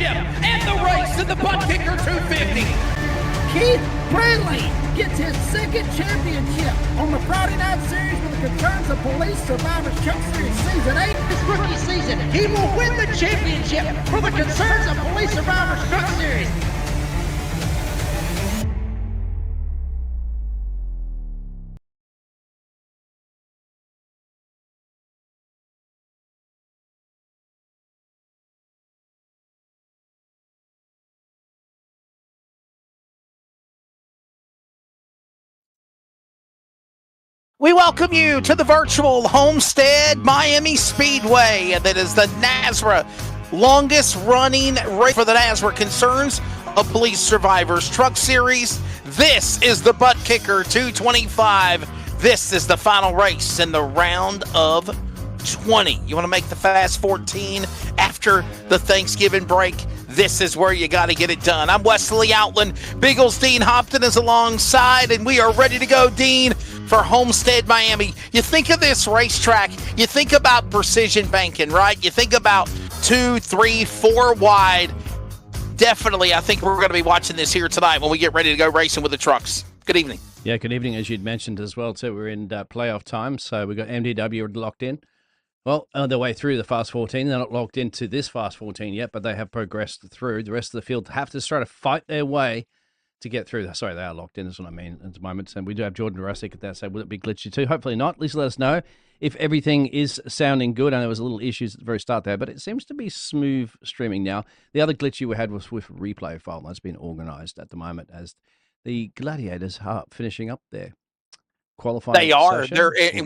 championship and the race in the ButtKicker 250. Keith Bradley gets his second championship on the Friday Night Series with the Concerns of Police Survivors Truck Series Season 8. This rookie season, he will win the championship for the Concerns of Police Survivors Truck Series. We welcome you to the virtual Homestead Miami Speedway. That is the NASRA longest running race for the NASRA Concerns of Police Survivors Truck Series. This is the ButtKicker 225. This is the final race in the round of 20. You want to make the Fast 14 after the Thanksgiving break? This is where you got to get it done. I'm Wesley Outland. Biggles Dean Hopton is alongside, and we are ready to go, Dean, for Homestead, Miami. You think of this racetrack, you think about precision banking, right? You think about 2, 3, 4 wide. Definitely, I think we're going to be watching this here tonight when we get ready to go racing with the trucks. Good evening. Yeah, good evening. As you'd mentioned as well, too, we're in playoff time, so we've got MDW locked in. Well, on their way through the Fast 14. They're not locked into this Fast 14 yet, but they have progressed through. The rest of the field have to try to fight their way to get through. Sorry, they are locked in, is what I mean at the moment. And we do have Jordan Jurassic at that, so will it be glitchy too? Hopefully not. At least let us know if everything is sounding good. I know there was a little issues at the very start there, but it seems to be smooth streaming now. The other glitchy we had was with replay file. That's been organized at the moment as the Gladiators are finishing up there. They are.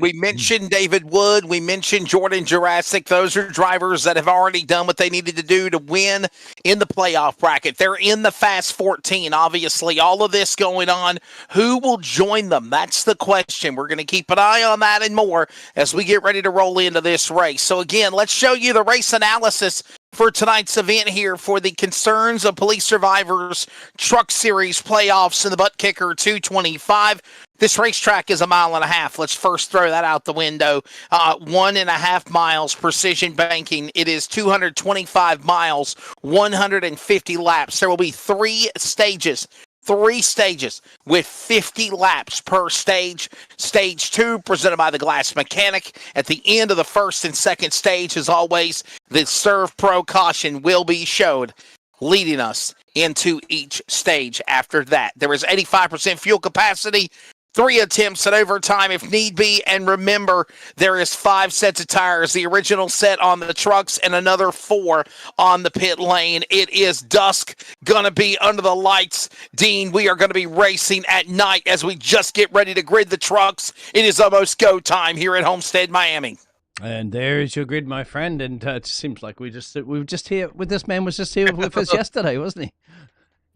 We mentioned David Wood. We mentioned Jordan Jurassic. Those are drivers that have already done what they needed to do to win in the playoff bracket. They're in the Fast 14. Obviously, all of this going on. Who will join them? That's the question. We're going to keep an eye on that and more as we get ready to roll into this race. So, again, let's show you the race analysis for tonight's event here for the Concerns of Police Survivors Truck Series playoffs in the ButtKicker 225. This racetrack is 1.5 miles. Let's first throw that out the window. 1.5 miles precision banking. It is 225 miles, 150 laps. There will be 3 stages. 3 stages with 50 laps per stage. Stage 2 presented by the Glass Mechanic. At the end of the first and second stage, as always, the Serve Pro caution will be showed, leading us into each stage after that. There is 85% fuel capacity. 3 attempts at overtime if need be. And remember, there is 5 sets of tires. The original set on the trucks and another 4 on the pit lane. It is dusk. Going to be under the lights. Dean, we are going to be racing at night as we just get ready to grid the trucks. It is almost go time here at Homestead, Miami. And there's your grid, my friend. And it seems like we were just here with this man was just here with us yesterday, wasn't he?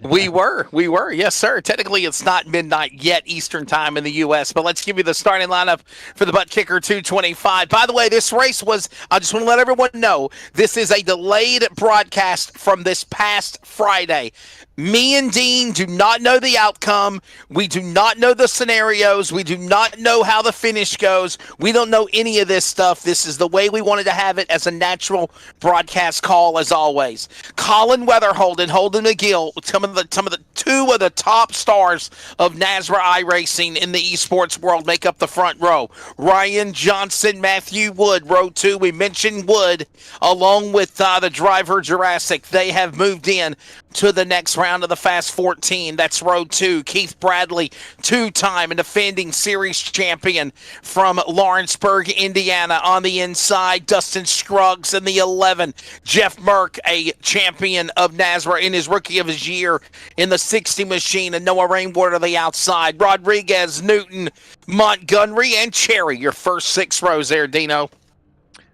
We were, yes, sir. Technically, it's not midnight yet Eastern time in the U.S., but let's give you the starting lineup for the ButtKicker 225. By the way, this race was, I just want to let everyone know, this is a delayed broadcast from this past Friday. Me and Dean do not know the outcome. We do not know the scenarios. We do not know how the finish goes. We don't know any of this stuff. This is the way we wanted to have it as a natural broadcast call, as always. Colin Weatherholden, Holden McGill, some of the 2 of the top stars of NASRA iRacing in the esports world make up the front row. Ryan Johnson, Matthew Wood, row 2. We mentioned Wood, along with the driver Jurassic. They have moved in to the next round of the Fast 14. That's row 2. Keith Bradley, 2-time and defending series champion from Lawrenceburg, Indiana. On the inside, Dustin Scruggs in the 11. Jeff Merck, a champion of NASRA in his rookie of his year in the 60 machine, and Noah Rainwater the outside. Rodriguez, Newton, Montgomery, and Cherry. Your first 6 rows there, Dino.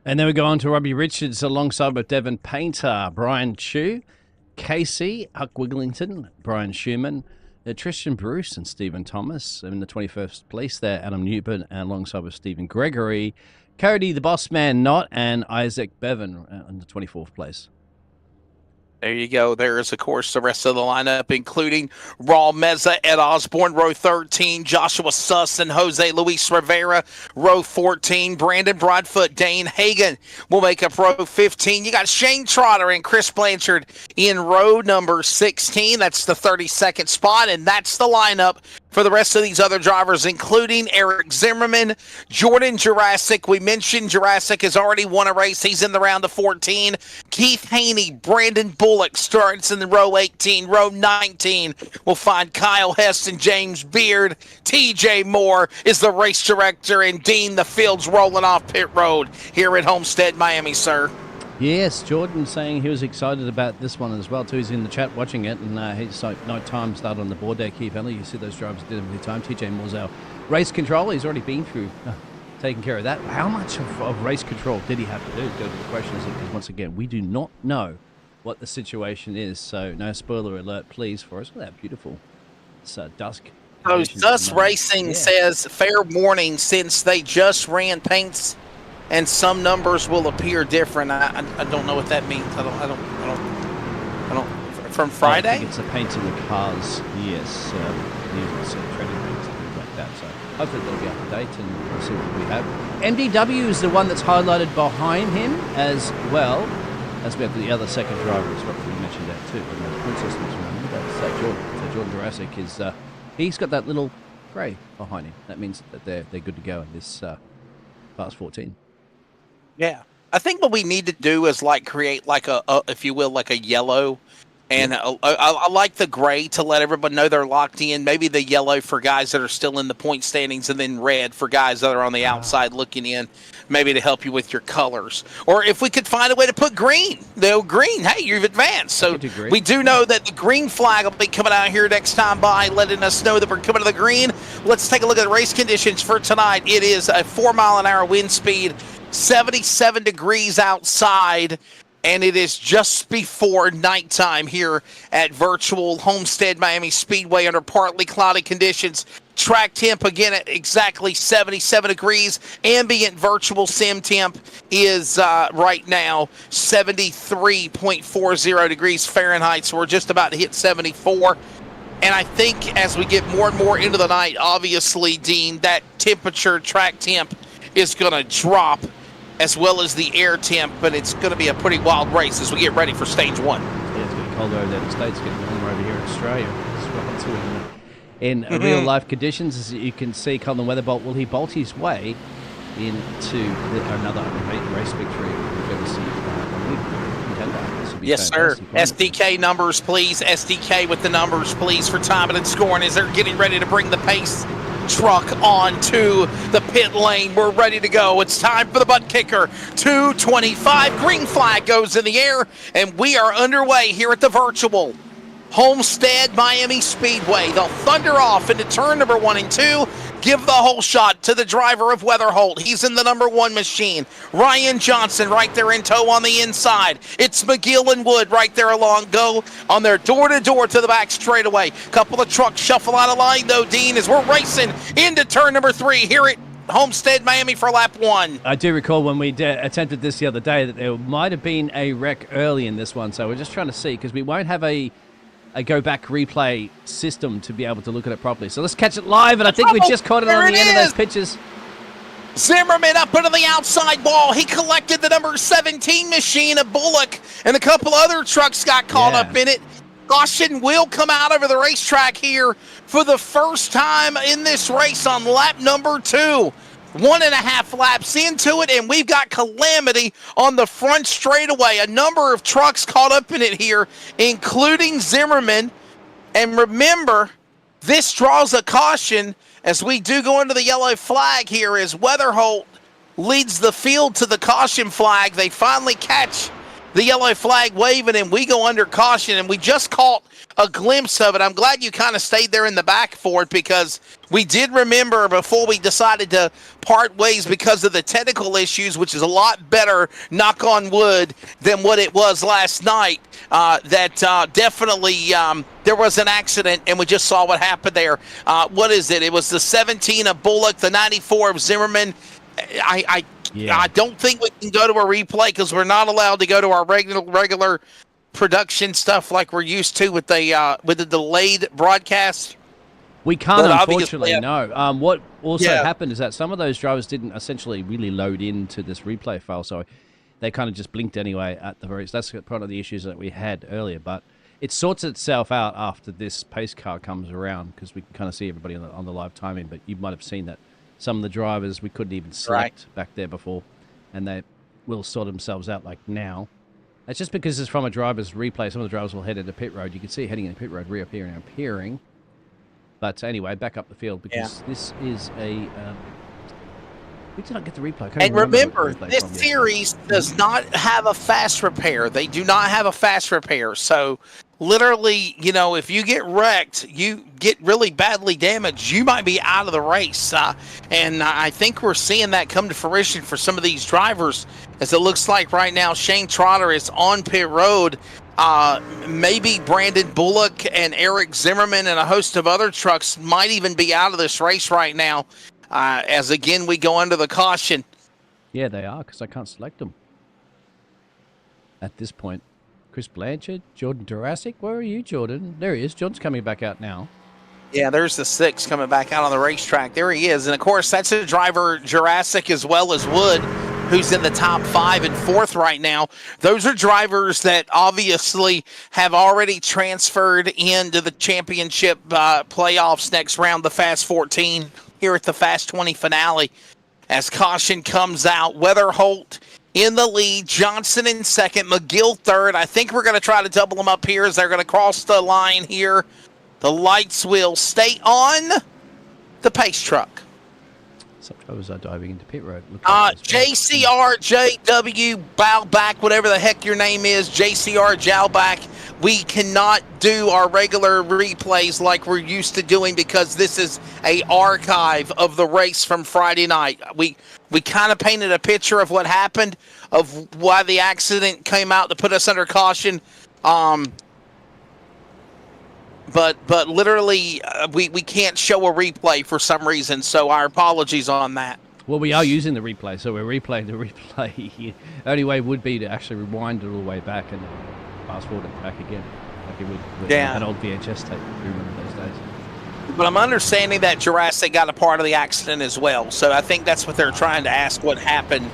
And then we go on to Robbie Richards alongside with Devin Painter, Brian Chu, Casey, Huck Wigglington, Brian Schumann, Tristan Bruce and Stephen Thomas in the 21st place there, Adam Newburn, and alongside with Stephen Gregory, Cody the Boss Man Knott, and Isaac Bevan in the 24th place. There you go. There is, of course, the rest of the lineup, including Raul Meza, Ed Osborne, row 13, Joshua Suss and Jose Luis Rivera, row 14, Brandon Broadfoot, Dane Hagan will make up row 15. You got Shane Trotter and Chris Blanchard in row number 16. That's the 32nd spot, and that's the lineup for the rest of these other drivers, including Eric Zimmerman, Jordan Jurassic. We mentioned Jurassic has already won a race. He's in the round of 14. Keith Haney, Brandon Bullock starts in the row 18. Row 19 will find Kyle Hess and James Beard. TJ Moore is the race director, and Dean, the field's rolling off pit road here at Homestead, Miami, sir. Yes, Jordan saying he was excited about this one as well too. He's in the chat watching it, and he's like night time start on the board deck here. Finally, you see those drivers did every time. TJ Moore's our race control. He's already been through taking care of that. How much of race control did he have to do? Go to the question, is it? Because once again, we do not know what the situation is. So no spoiler alert, please, for us. Look at that beautiful dusk. So Sus Racing says, fair warning, since they just ran paints and some numbers will appear different. I don't know what that means. I don't. From Friday? I think it's the paint in the cars. Yes, trading paints and things like that. So hopefully they'll be up to date and we'll see what we have. MDW is the one that's highlighted behind him, as well as we have the other second driver as well. We mentioned that too. That's Jordan. So Jordan Jurassic is he's got that little grey behind him. That means that they're good to go in this Fast 14. Yeah, I think what we need to do is create a if you will, like a yellow, and I like the gray to let everybody know they're locked in. Maybe the yellow for guys that are still in the point standings, and then red for guys that are on the outside looking in. Maybe to help you with your colors, or if we could find a way to put green. Green. Hey, you've advanced. So we do know that the green flag will be coming out here next time by, letting us know that we're coming to the green. Let's take a look at the race conditions for tonight. It is a 4-mile-an-hour wind speed. 77 degrees outside, and it is just before nighttime here at virtual Homestead Miami Speedway under partly cloudy conditions. Track temp again at exactly 77 degrees. Ambient virtual sim temp is right now 73.40 degrees Fahrenheit, so we're just about to hit 74. And I think as we get more and more into the night, obviously, Dean, that temperature, track temp, is going to drop, as well as the air temp, but it's going to be a pretty wild race as we get ready for stage 1. Yeah, it's getting colder over there in the States, getting warmer over here in Australia as well too. In real life conditions, as you can see, Colin Weatherbolt, will he bolt his way into another race victory? Yes, sir. SDK numbers, please. SDK with the numbers, please, for timing and scoring as they're getting ready to bring the pace truck onto the pit lane. We're ready to go. It's time for the butt kicker. 2:25. Green flag goes in the air, and we are underway here at the virtual Homestead Miami Speedway. They'll thunder off into turn number 1 and 2. Give the whole shot to the driver of Weatherholt. He's in the number 1 machine. Ryan Johnson right there in tow on the inside. It's McGill and Wood right there along. Go on their door-to-door to the back straightaway. Couple of trucks shuffle out of line, though, Dean, as we're racing into turn number 3 here at Homestead Miami for lap 1. I do recall when we attempted this the other day that there might have been a wreck early in this one, so we're just trying to see, because we won't have a go-back replay system to be able to look at it properly. So let's catch it live, and I think we just caught it on the end of those pictures. Zimmerman up into the outside wall. He collected the number 17 machine of Bullock, and a couple other trucks got caught up in it. Caution will come out over the racetrack here for the first time in this race on lap number 2. 1.5 laps into it, and we've got calamity on the front straightaway. A number of trucks caught up in it here, including Zimmerman. And remember, this draws a caution as we do go into the yellow flag here as Weatherholt leads the field to the caution flag. They finally catch the yellow flag waving, and we go under caution, and we just caught a glimpse of it. I'm glad you kind of stayed there in the back for it, because we did remember before we decided to part ways because of the technical issues, which is a lot better, knock on wood, than what it was last night, that definitely there was an accident, and we just saw what happened there. What is it? It was the 17 of Bullock, the 94 of Zimmerman. I don't think we can go to a replay because we're not allowed to go to our regular production stuff like we're used to with the delayed broadcast? We can't, unfortunately, no. What also happened is that some of those drivers didn't essentially really load into this replay file, so they kind of just blinked anyway at the very... That's part of the issues that we had earlier, but it sorts itself out after this pace car comes around, because we can kind of see everybody on the live timing, but you might have seen that some of the drivers we couldn't even select back there before, and they will sort themselves out like now. It's just because it's from a driver's replay. Some of the drivers will head into pit road. You can see heading into pit road, reappearing and appearing. But anyway, back up the field, because this is a... we did not get the replay. And remember, this series does not have a fast repair. They do not have a fast repair. So literally, you know, if you get wrecked, you get really badly damaged, you might be out of the race. And I think we're seeing that come to fruition for some of these drivers, as it looks like right now Shane Trotter is on pit road. Maybe Brandon Bullock and Eric Zimmerman and a host of other trucks might even be out of this race right now, as again we go under the caution. Yeah, they are, because I can't select them at this point. Chris Blanchard, Jordan Jurassic. Where are you, Jordan? There he is. Jordan's coming back out now. Yeah, there's the 6 coming back out on the racetrack. There he is. And, of course, that's a driver, Jurassic, as well as Wood, who's in the top 5 and 4th right now. Those are drivers that obviously have already transferred into the championship playoffs next round, the Fast 14, here at the Fast 20 finale. As caution comes out, Weatherholt in the lead, Johnson in second, McGill third. I think we're going to try to double them up here as they're going to cross the line here. The lights will stay on the pace truck. Some drivers are diving into pit road. JCR, JW, Bowback, whatever the heck your name is, JCR, Jowback. We cannot do our regular replays like we're used to doing, because this is a archive of the race from Friday night. We kind of painted a picture of what happened, of why the accident came out to put us under caution. But literally, we can't show a replay for some reason, so our apologies on that. Well, we are using the replay, so we're replaying the replay. Only way would be to actually rewind it all the way back and fast forward it back again, like it would with an old VHS tape. I remember those days. But I'm understanding that Jurassic got a part of the accident as well, so I think that's what they're trying to ask what happened.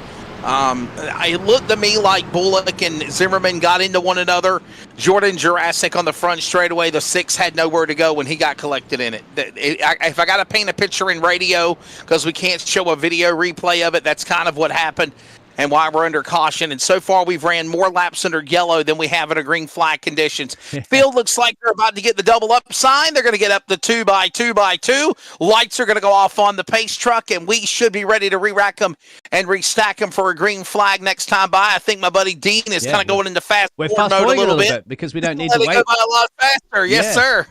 It looked to me like Bullock and Zimmerman got into one another. Jordan Jurassic on the front straightaway, the 6 had nowhere to go when he got collected in it. If I got to paint a picture in radio, because we can't show a video replay of it, that's kind of what happened and why we're under caution. And so far, we've ran more laps under yellow than we have under green flag conditions. Field looks like they're about to get the double up sign. They're going to get up the 2x2x2. Lights are going to go off on the pace truck, and we should be ready to re-rack them and restack them for a green flag next time by. I think my buddy Dean is kind of going into fast mode a little bit because we don't need to wait. Go by a lot faster. Yes, sir.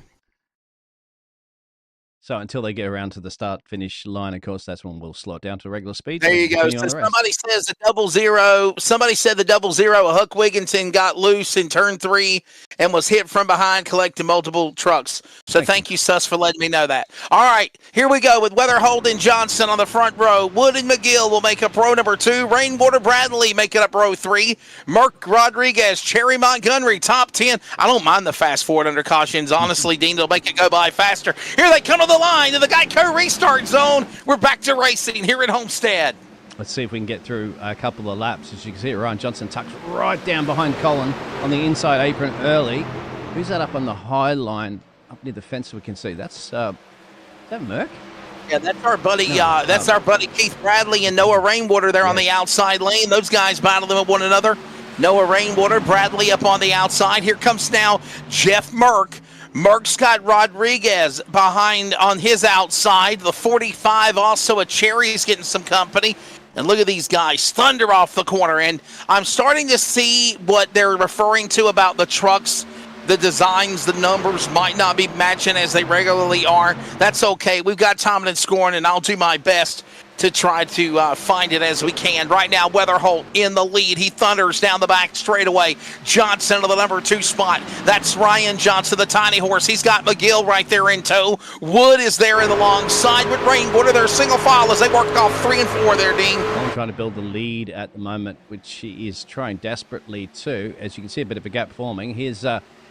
So until they get around to the start-finish line, of course, that's when we'll slow it down to regular speed. There you go. So somebody says the 00. Somebody said the 00. Huck Wigginton got loose in turn 3 and was hit from behind, collecting multiple trucks. So thank you, Sus, for letting me know that. All right, here we go with Weatherholt and Johnson on the front row. Wood and McGill will make up row number 2. Rainwater Bradley making up row 3. Merck Rodriguez, Cherry Montgomery, top 10. I don't mind the fast forward under cautions. Honestly, Dean, it'll make it go by faster. Here they come to the line to the Geico restart zone. We're back to racing here at Homestead. Let's see if we can get through a couple of laps. As you can see, Ryan Johnson tucks right down behind Colin on the inside apron early. Who's that up on the high line, up near the fence? We can see that's is that Merck? Yeah, that's our buddy. Our buddy Keith Bradley and Noah Rainwater there on the outside lane. Those guys battling with one another. Noah Rainwater, Bradley up on the outside. Here comes now Jeff Merck. Merck's got Rodriguez behind on his outside. The 45, also a Cherry's getting some company. And look at these guys, thunder off the corner. And I'm starting to see what they're referring to about the trucks. The designs, the numbers might not be matching as they regularly are. That's okay. We've got time and scoring, and I'll do my best to try to find it as we can. Right now, Weatherholt in the lead. He thunders down the back straightaway. Johnson to the number 2 spot. That's Ryan Johnson, the tiny horse. He's got McGill right there in tow. Wood is there in the long side with Rainwater. They're single file as they worked off 3 and 4 there, Dean. trying to build the lead at the moment, which he is trying desperately to. As you can see, a bit of a gap forming. Here's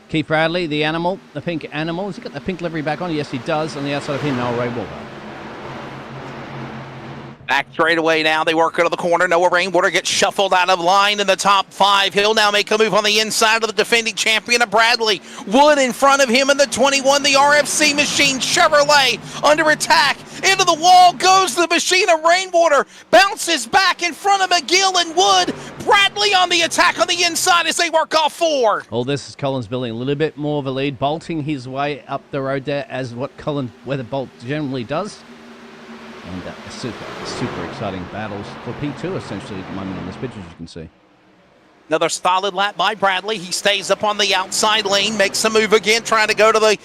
Keith Bradley, the animal, the pink animal. Has he got the pink livery back on? Yes, he does. On the outside of him, Noah Rainwater. Back straight away now. They work out of the corner. Noah Rainwater gets shuffled out of line in the top 5. He'll now make a move on the inside of the defending champion of Bradley. Wood in front of him in the 21. The RFC machine Chevrolet under attack. Into the wall goes the machine of Rainwater. Bounces back in front of McGill and Wood. Bradley on the attack on the inside as they work off 4. All this is Collins building a little bit more of a lead, bolting his way up the road there as what Colin Weatherbolt generally does. And super exciting battles for P2 essentially at the moment on this pitch, as you can see. Another solid lap by Bradley. He stays up on the outside lane, makes a move again, trying to go to the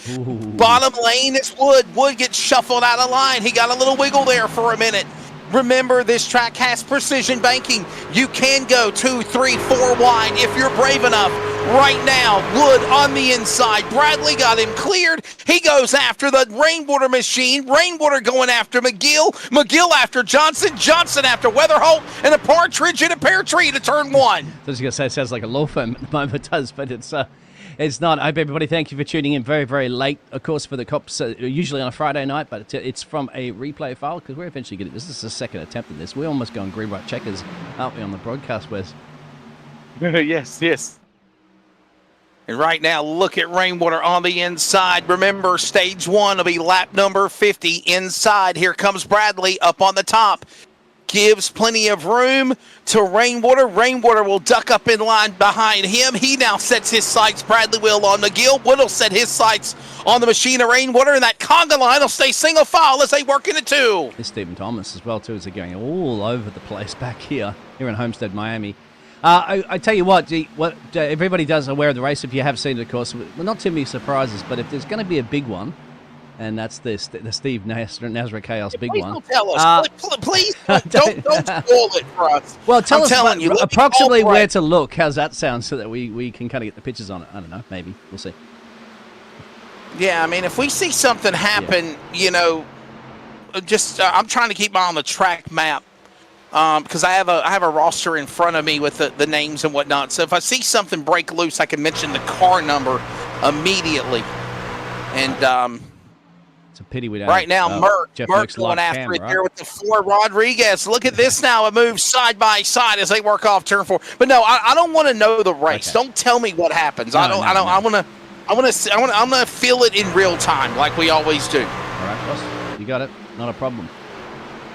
bottom lane. It's Wood. Wood gets shuffled out of line. He got a little wiggle there for a minute. Remember, this track has precision banking. You can go 2, 3, 4 wide if you're brave enough. Right now, Wood on the inside. Bradley got him cleared. He goes after the Rainwater machine. Rainwater going after McGill. McGill after Johnson. Johnson after Weatherholt. And a partridge in a pear tree to turn 1. I was going to say, it sounds like a law firm at the moment. It does, but it's not. I hope everybody, thank you for tuning in very, very late, of course, for the C.O.P.S, usually on a Friday night, but it's from a replay file because we're eventually getting this. This is the second attempt at this. We're almost going green, white checkers, aren't we, on the broadcast, Wes? Yes. And right now, look at Rainwater on the inside. Remember, stage 1 will be lap number 50 inside. Here comes Bradley up on the top. Gives plenty of room to Rainwater. Rainwater will duck up in line behind him. He now sets his sights. Bradley will on McGill. Wood will set his sights on the machine of Rainwater, and that conga line will stay single file as they work into 2. There's Stephen Thomas as well, too, as they're going all over the place back here in Homestead, Miami. I tell you what everybody does aware of the race, if you have seen it, of course. Well, not too many surprises, but if there's going to be a big one, and that's the Steve Nazareth Chaos big please one. Don't tell us. Please don't spoil it for us. Well, tell us approximately right where to look. How's that sound so that we can kind of get the pictures on it? I don't know. Maybe. We'll see. Yeah, I mean, if we see something happen, just I'm trying to keep my eye on the track map. Because I have a roster in front of me with the names and whatnot. So if I see something break loose, I can mention the car number immediately. And it's a pity we don't. Right now, Merck going after it there with the 4 Rodriguez. Look at this now. It moves side by side as they work off turn 4. But no, I don't want to know the race. Okay. Don't tell me what happens. No, I want to feel it in real time like we always do. All right, boss. You got it. Not a problem.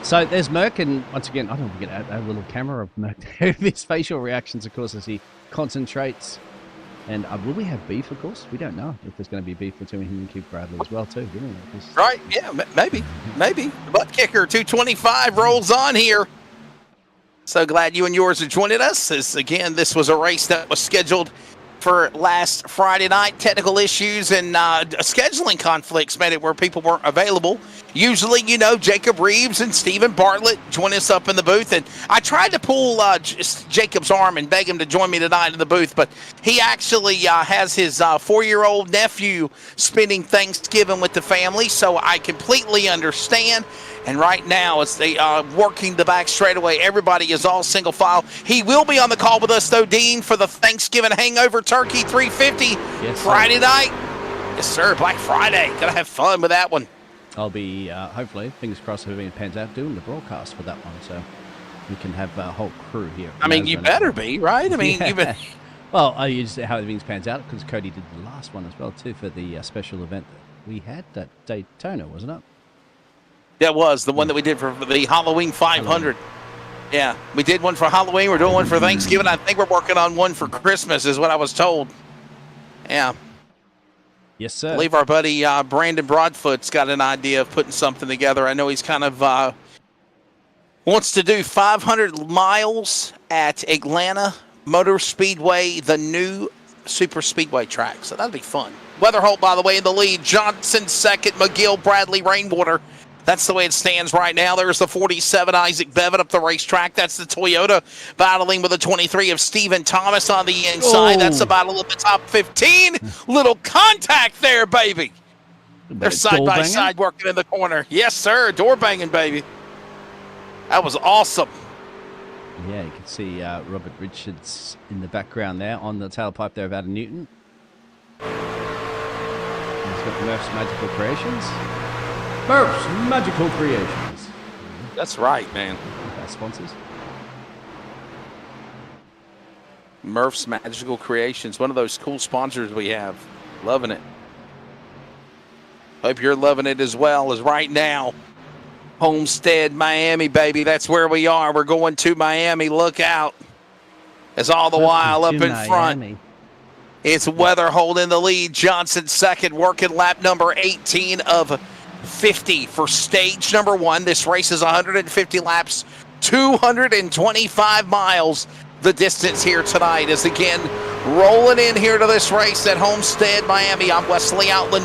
So there's Merck, and once again, I don't want to get a little camera of Merck there. His facial reactions, of course, as he concentrates. And will we have beef, of course? We don't know if there's going to be beef between him and Keith Bradley as well, too. Right, yeah, maybe. ButtKicker 225 rolls on here. So glad you and yours are joining us. As, again, this was a race that was scheduled for last Friday night. Technical issues and scheduling conflicts made it where people weren't available. Usually, Jacob Reeves and Stephen Bartlett join us up in the booth. And I tried to pull Jacob's arm and beg him to join me tonight in the booth, but he actually has his 4-year-old nephew spending Thanksgiving with the family, so I completely understand. And right now, as they are working the back straightaway, everybody is all single file. He will be on the call with us, though, Dean, for the Thanksgiving Hangover Turkey 350 Friday night. Yes, sir, Black Friday. Got to have fun with that one. I'll be, hopefully, fingers crossed, if everything pans out, doing the broadcast for that one, so we can have a whole crew here. I mean, you better be, right? I mean, you better. Well, I use how everything pans out, because Cody did the last one as well, too, for the special event that we had at Daytona, wasn't it? That was the one that we did for the Halloween 500. Yeah, we did one for Halloween. We're doing one for Thanksgiving. I think we're working on one for Christmas, is what I was told. Yeah. Yes, sir. I believe our buddy Brandon Broadfoot's got an idea of putting something together. I know he's kind of wants to do 500 miles at Atlanta Motor Speedway, the new super speedway track. So that'll be fun. Weatherholt, by the way, in the lead. Johnson second. McGill, Bradley, Rainwater. That's the way it stands right now. There's the 47, Isaac Bevan up the racetrack. That's the Toyota battling with the 23 of Stephen Thomas on the inside. That's the battle of the top 15. Little contact there, baby. They're side by side working in the corner. Yes, sir. Door banging, baby. That was awesome. Yeah, you can see Robert Richards in the background there on the tailpipe there of Adam Newton. He's got Murph's Magical Creations. Murph's Magical Creations. That's right, man. Our sponsors. Murph's Magical Creations, one of those cool sponsors we have. Loving it. Hope you're loving it as well as right now. Homestead, Miami, baby. That's where we are. We're going to Miami. Look out. As all the while up in front. It's Weather holding the lead. Johnson second, working lap number 18 of 50 for stage number 1. This race is 150 laps, 225 miles. The distance here tonight is again rolling in here to this race at Homestead, Miami. I'm Wesley Outland.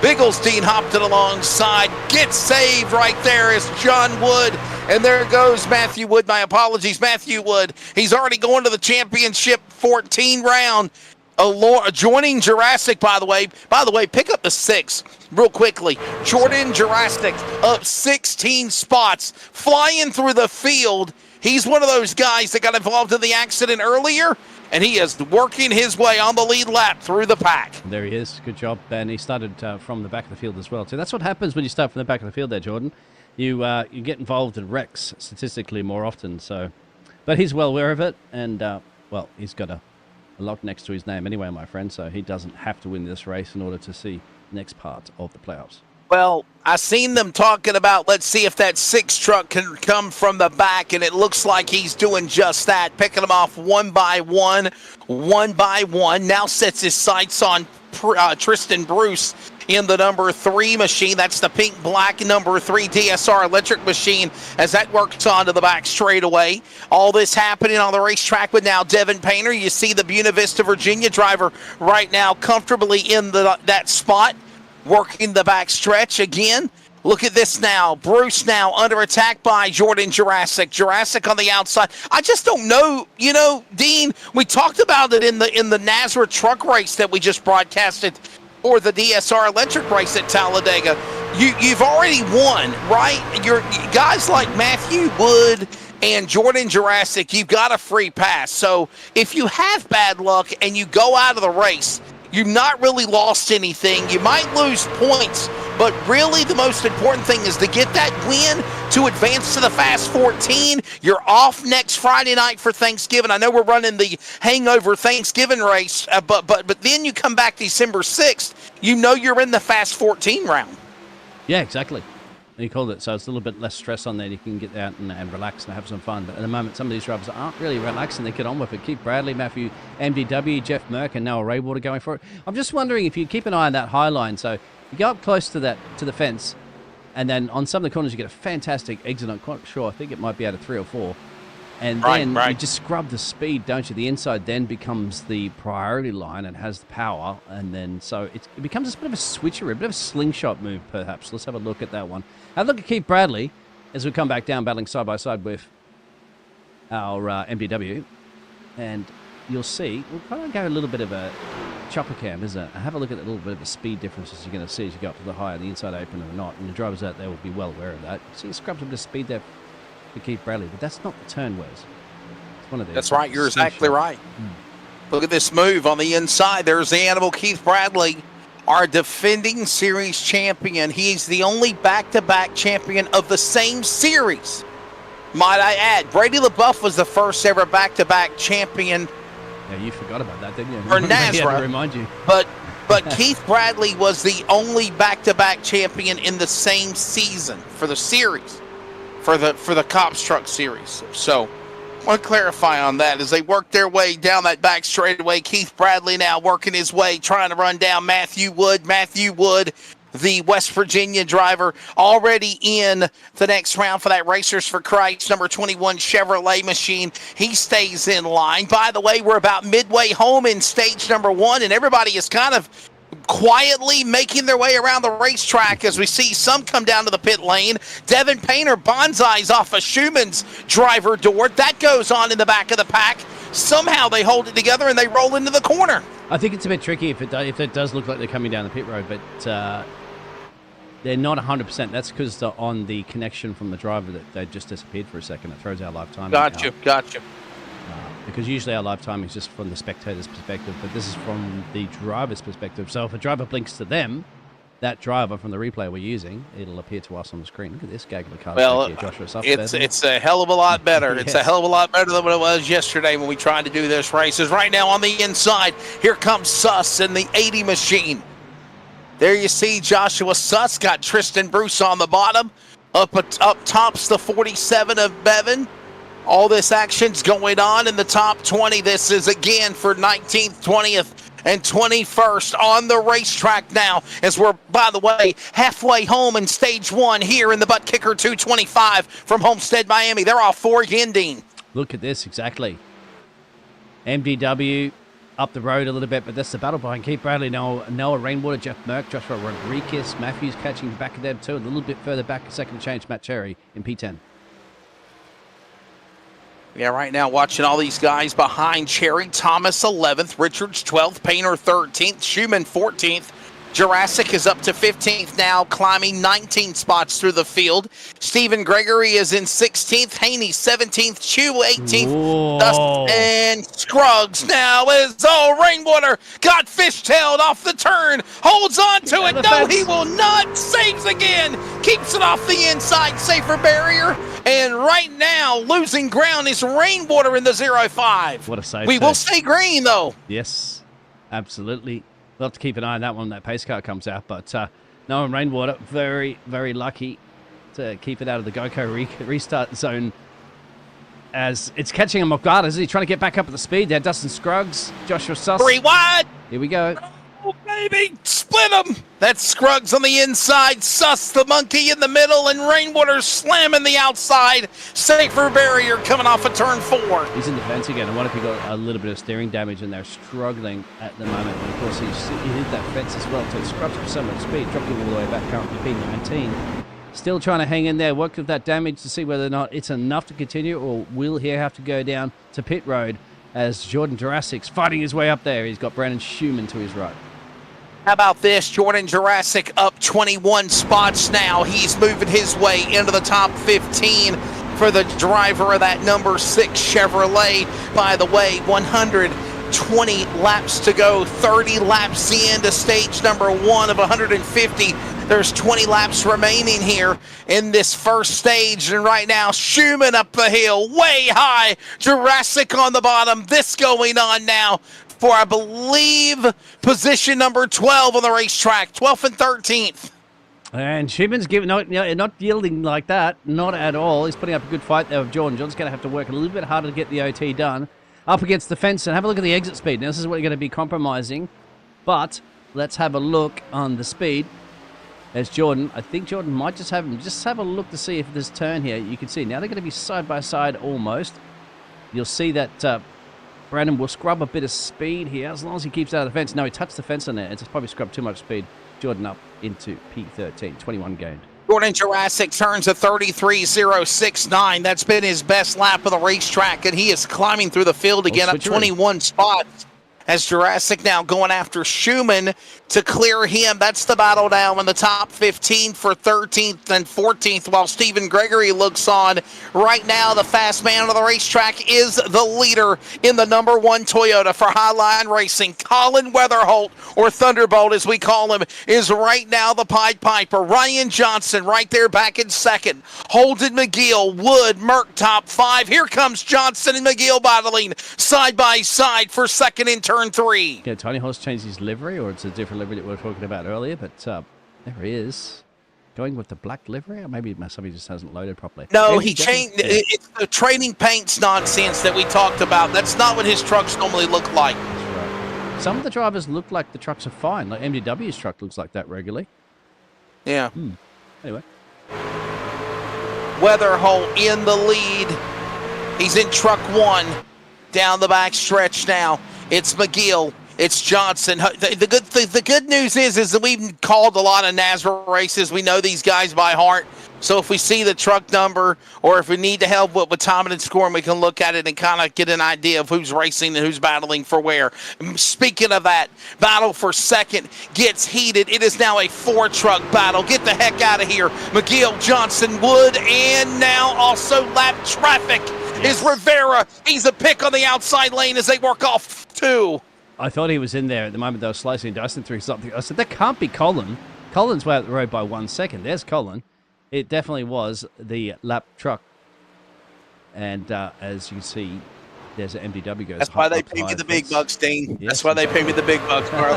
Bigglestein hopped it alongside. Gets saved right there is John Wood. And there goes Matthew Wood. My apologies, Matthew Wood. He's already going to the championship 14 round. Joining Jurassic, by the way. By the way, pick up the 6 real quickly. Jordan Jurassic up 16 spots, flying through the field. He's one of those guys that got involved in the accident earlier, and he is working his way on the lead lap through the pack. There he is. Good job. And he started from the back of the field as well, too. That's what happens when you start from the back of the field there, Jordan. You get involved in wrecks statistically more often. So, but he's well aware of it, and, well, he's got a lock next to his name anyway, my friend, so he doesn't have to win this race in order to see the next part of the playoffs. Well, I seen them talking about, let's see if that 6 truck can come from the back, and it looks like he's doing just that, picking them off one by one. Now sets his sights on Tristan Bruce in the number 3 machine. That's the pink-black number 3 DSR electric machine as that works onto the back straightaway. All this happening on the racetrack with now Devin Painter. You see the Buena Vista, Virginia driver right now comfortably in that spot, working the back stretch again. Look at this now. Bruce now under attack by Jordan Jurassic. Jurassic on the outside. I just don't know. You know, Dean, we talked about it in the Nazareth truck race that we just broadcasted, or the DSR electric race at Talladega. You've already won, right? You're guys like Matthew Wood and Jordan Jurassic, you've got a free pass. So if you have bad luck and you go out of the race, you've not really lost anything. You might lose points, but really the most important thing is to get that win to advance to the Fast 14. You're off next Friday night for Thanksgiving. I know we're running the hangover Thanksgiving race, but then you come back December 6th. You know you're in the Fast 14 round. Yeah, exactly. And you called it, so it's a little bit less stress on there. You can get out and relax and have some fun. But at the moment, some of these drivers aren't really relaxing. They get on with it. Keith Bradley, Matthew MDW, Jeff Merck, and Noah Raywater going for it. I'm just wondering if you keep an eye on that high line. So you go up close to the fence, and then on some of the corners you get a fantastic exit. I'm quite sure. I think it might be out of 3 or 4. And then you just scrub the speed, don't you? The inside then becomes the priority line and has the power. And then so it becomes a bit of a switcheroo, a bit of a slingshot move, perhaps. Let's have a look at that one. Have a look at Keith Bradley as we come back down, battling side by side with our MDW. And you'll see, we'll kind of go a little bit of a chopper cam, isn't it? Have a look at the little bit of a speed differences you're going to see as you go up to the higher, the inside open or not. And the drivers out there will be well aware of that. See, he scrubs a bit of speed there for Keith Bradley, but that's not the turn, Wes. It's one of these. That's right. You're exactly right. Look at this move on the inside. There's the animal, Keith Bradley, our defending series champion. He's the only back-to-back champion of the same series, might I add. Brady LaBeouf was the first ever back-to-back champion. Yeah, you forgot about that, didn't you? For Nazareth. To remind you. But Keith Bradley was the only back-to-back champion in the same season for the series, for the C.O.P.S truck series. So I want to clarify on that as they work their way down that back straightaway. Keith Bradley now working his way, trying to run down Matthew Wood. Matthew Wood, the West Virginia driver, already in the next round for that Racers for Christ number 21 Chevrolet machine. He stays in line. By the way, we're about midway home in stage number 1, and everybody is kind of quietly making their way around the racetrack as we see some come down to the pit lane. Devin Painter bonsais off of Schumann's driver door. That goes on in the back of the pack. Somehow they hold it together and they roll into the corner. I think it's a bit tricky if it does look like they're coming down the pit road, but They're not 100%. That's because on the connection from the driver that they just disappeared for a second. It throws our live timing. Gotcha. Because usually our live timing is just from the spectator's perspective, but this is from the driver's perspective. So if a driver blinks to them, that driver from the replay we're using, it'll appear to us on the screen. Look at this gag of the car. Well, here, Joshua. it's a hell of a lot better. Yes. It's a hell of a lot better than what it was yesterday when we tried to do this races. Right now on the inside, here comes Suss in the 80 machine. There you see Joshua Suss got Tristan Bruce on the bottom. Up top's the 47 of Bevan. All this action's going on in the top 20. This is again for 19th, 20th, and 21st on the racetrack now, as we're, by the way, halfway home in stage 1 here in the ButtKicker 225 from Homestead, Miami. They're off for Yinding. Look at this, exactly. MDW up the road a little bit, but that's the battle behind Keith Bradley, Noah Rainwater, Jeff Merck, Joshua Rodriguez, Matthews catching back of them too. A little bit further back, a second change, Matt Cherry in P10. Yeah, right now watching all these guys behind Cherry. Thomas 11th, Richards 12th, Painter 13th, Schumann 14th. Jurassic is up to 15th now, climbing 19 spots through the field. Stephen Gregory is in 16th, Haney 17th, Chu 18th, Dustin Scruggs now is Rainwater got fishtailed off the turn, holds on to it. No, he will not. Saves again, keeps it off the inside, safer barrier. And right now, losing ground is Rainwater in the 0-5. What a save. We will stay green, though. Yes, absolutely. We'll have to keep an eye on that one when that pace car comes out. But Noah Rainwater, very, very lucky to keep it out of the GoCo restart zone as it's catching him off guard. Is he trying to get back up at the speed there? Dustin Scruggs, Joshua Suss. 3 wide. Here we go. Oh, baby, split him. That's Scruggs on the inside, Suss the monkey in the middle, and Rainwater slamming the outside. Safer barrier coming off of turn 4. He's in the fence again. I wonder if he got a little bit of steering damage and they're struggling at the moment. And of course, he hit that fence as well. So Scruggs with so much speed, dropping all the way back, currently P19. Still trying to hang in there, work with that damage to see whether or not it's enough to continue, or will he have to go down to pit road as Jordan Jurassic's fighting his way up there. He's got Brandon Schumann to his right. How about this? Jordan Jurassic up 21 spots now. He's moving his way into the top 15 for the driver of that number 6 Chevrolet. By the way, 120 laps to go, 30 laps into stage number 1 of 150. There's 20 laps remaining here in this first stage. And right now, Schumann up the hill, way high. Jurassic on the bottom. This going on now for, I believe, position number 12 on the racetrack, 12th and 13th. And Schumann's not yielding like that, not at all. He's putting up a good fight there with Jordan. Jordan's going to have to work a little bit harder to get the OT done. Up against the fence, and have a look at the exit speed. Now, this is what you're going to be compromising, but let's have a look on the speed. There's Jordan. I think Jordan might just have a look to see if this turn here, you can see now they're going to be side by side almost. You'll see that Brandon will scrub a bit of speed here as long as he keeps out of the fence. No, he touched the fence on there. It's probably scrubbed too much speed. Jordan up into P13, 21 gained. Jordan Jurassic turns a 33.069. That's been his best lap of the racetrack, and he is climbing through the field again, up 21 spots. As Jurassic now going after Schumann to clear him. That's the battle now in the top 15 for 13th and 14th, while Stephen Gregory looks on. Right now, the fast man on the racetrack is the leader in the number 1 Toyota for Highline Racing. Colin Weatherholt, or Thunderbolt as we call him, is right now the Pied Piper. Ryan Johnson right there back in second. Holden McGill, Wood, Merck top 5. Here comes Johnson and McGill battling side by side for second in turn 3. Yeah, Tiny Horse changed his livery, or it's a different livery that we were talking about earlier, but there he is. Going with the black livery, or maybe somebody just hasn't loaded properly. No, he changed. Yeah. It's the training paints nonsense that we talked about. That's not what his trucks normally look like. That's right. Some of the drivers look like the trucks are fine. Like MDW's truck looks like that regularly. Yeah. Anyway. Weatherholt in the lead. He's in truck 1. Down the back stretch now. It's McGill. It's Johnson. The good news is that we've called a lot of NASCAR races. We know these guys by heart. So if we see the truck number, or if we need to help with timing and scoring, we can look at it and kind of get an idea of who's racing and who's battling for where. Speaking of that, battle for second gets heated. It is now a 4-truck battle. Get the heck out of here. McGill, Johnson, Wood, and now also lap traffic is Rivera. He's a pick on the outside lane as they work off 2. I thought he was in there at the moment they were slicing Dyson through something. I said, that can't be Colin. Colin's way out the road by 1 second. There's Colin. It definitely was the lap truck. And as you can see, there's an MDW goes. That's why they pay me the big bucks, Dean. Yes, that's why they pay me the big bucks, bro.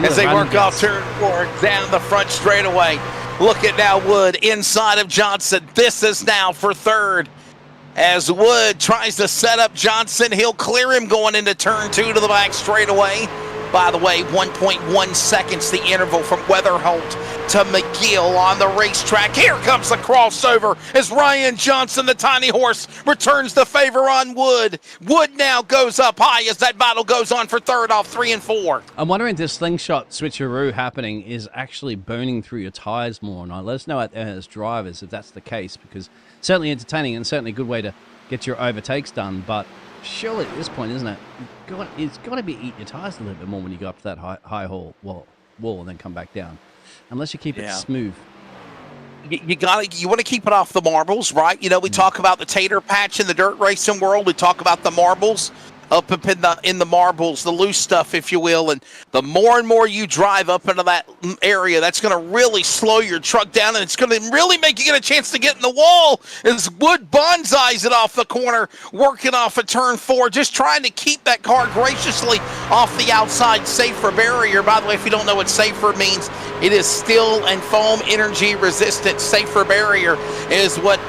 As they work off turn 4 down the front straightaway. Look at now Wood inside of Johnson. This is now for 3rd. As Wood tries to set up Johnson, he'll clear him going into turn 2 to the back straightaway. By the way, 1.1 seconds the interval from Weatherholt to McGill on the racetrack. Here comes the crossover as Ryan Johnson, the tiny horse, returns the favor on Wood. Wood now goes up high as that battle goes on for 3rd off 3 and 4. I'm wondering if this slingshot switcheroo happening is actually burning through your tires more or not. Let us know out there as drivers if that's the case, because certainly entertaining and certainly a good way to get your overtakes done, but surely at this point, isn't it? It's got to be eating your tires a little bit more when you go up to that high wall and then come back down, unless you keep it smooth. You want to keep it off the marbles, right? You know, we talk about the tater patch in the dirt racing world. We talk about the marbles up in the marbles, the loose stuff, if you will. And the more and more you drive up into that area, that's going to really slow your truck down, and it's going to really make you get a chance to get in the wall. As Wood bonsais it off the corner, working off a turn 4, just trying to keep that car graciously off the outside safer barrier. By the way, if you don't know what safer means, it is steel and foam energy resistant. Safer barrier is what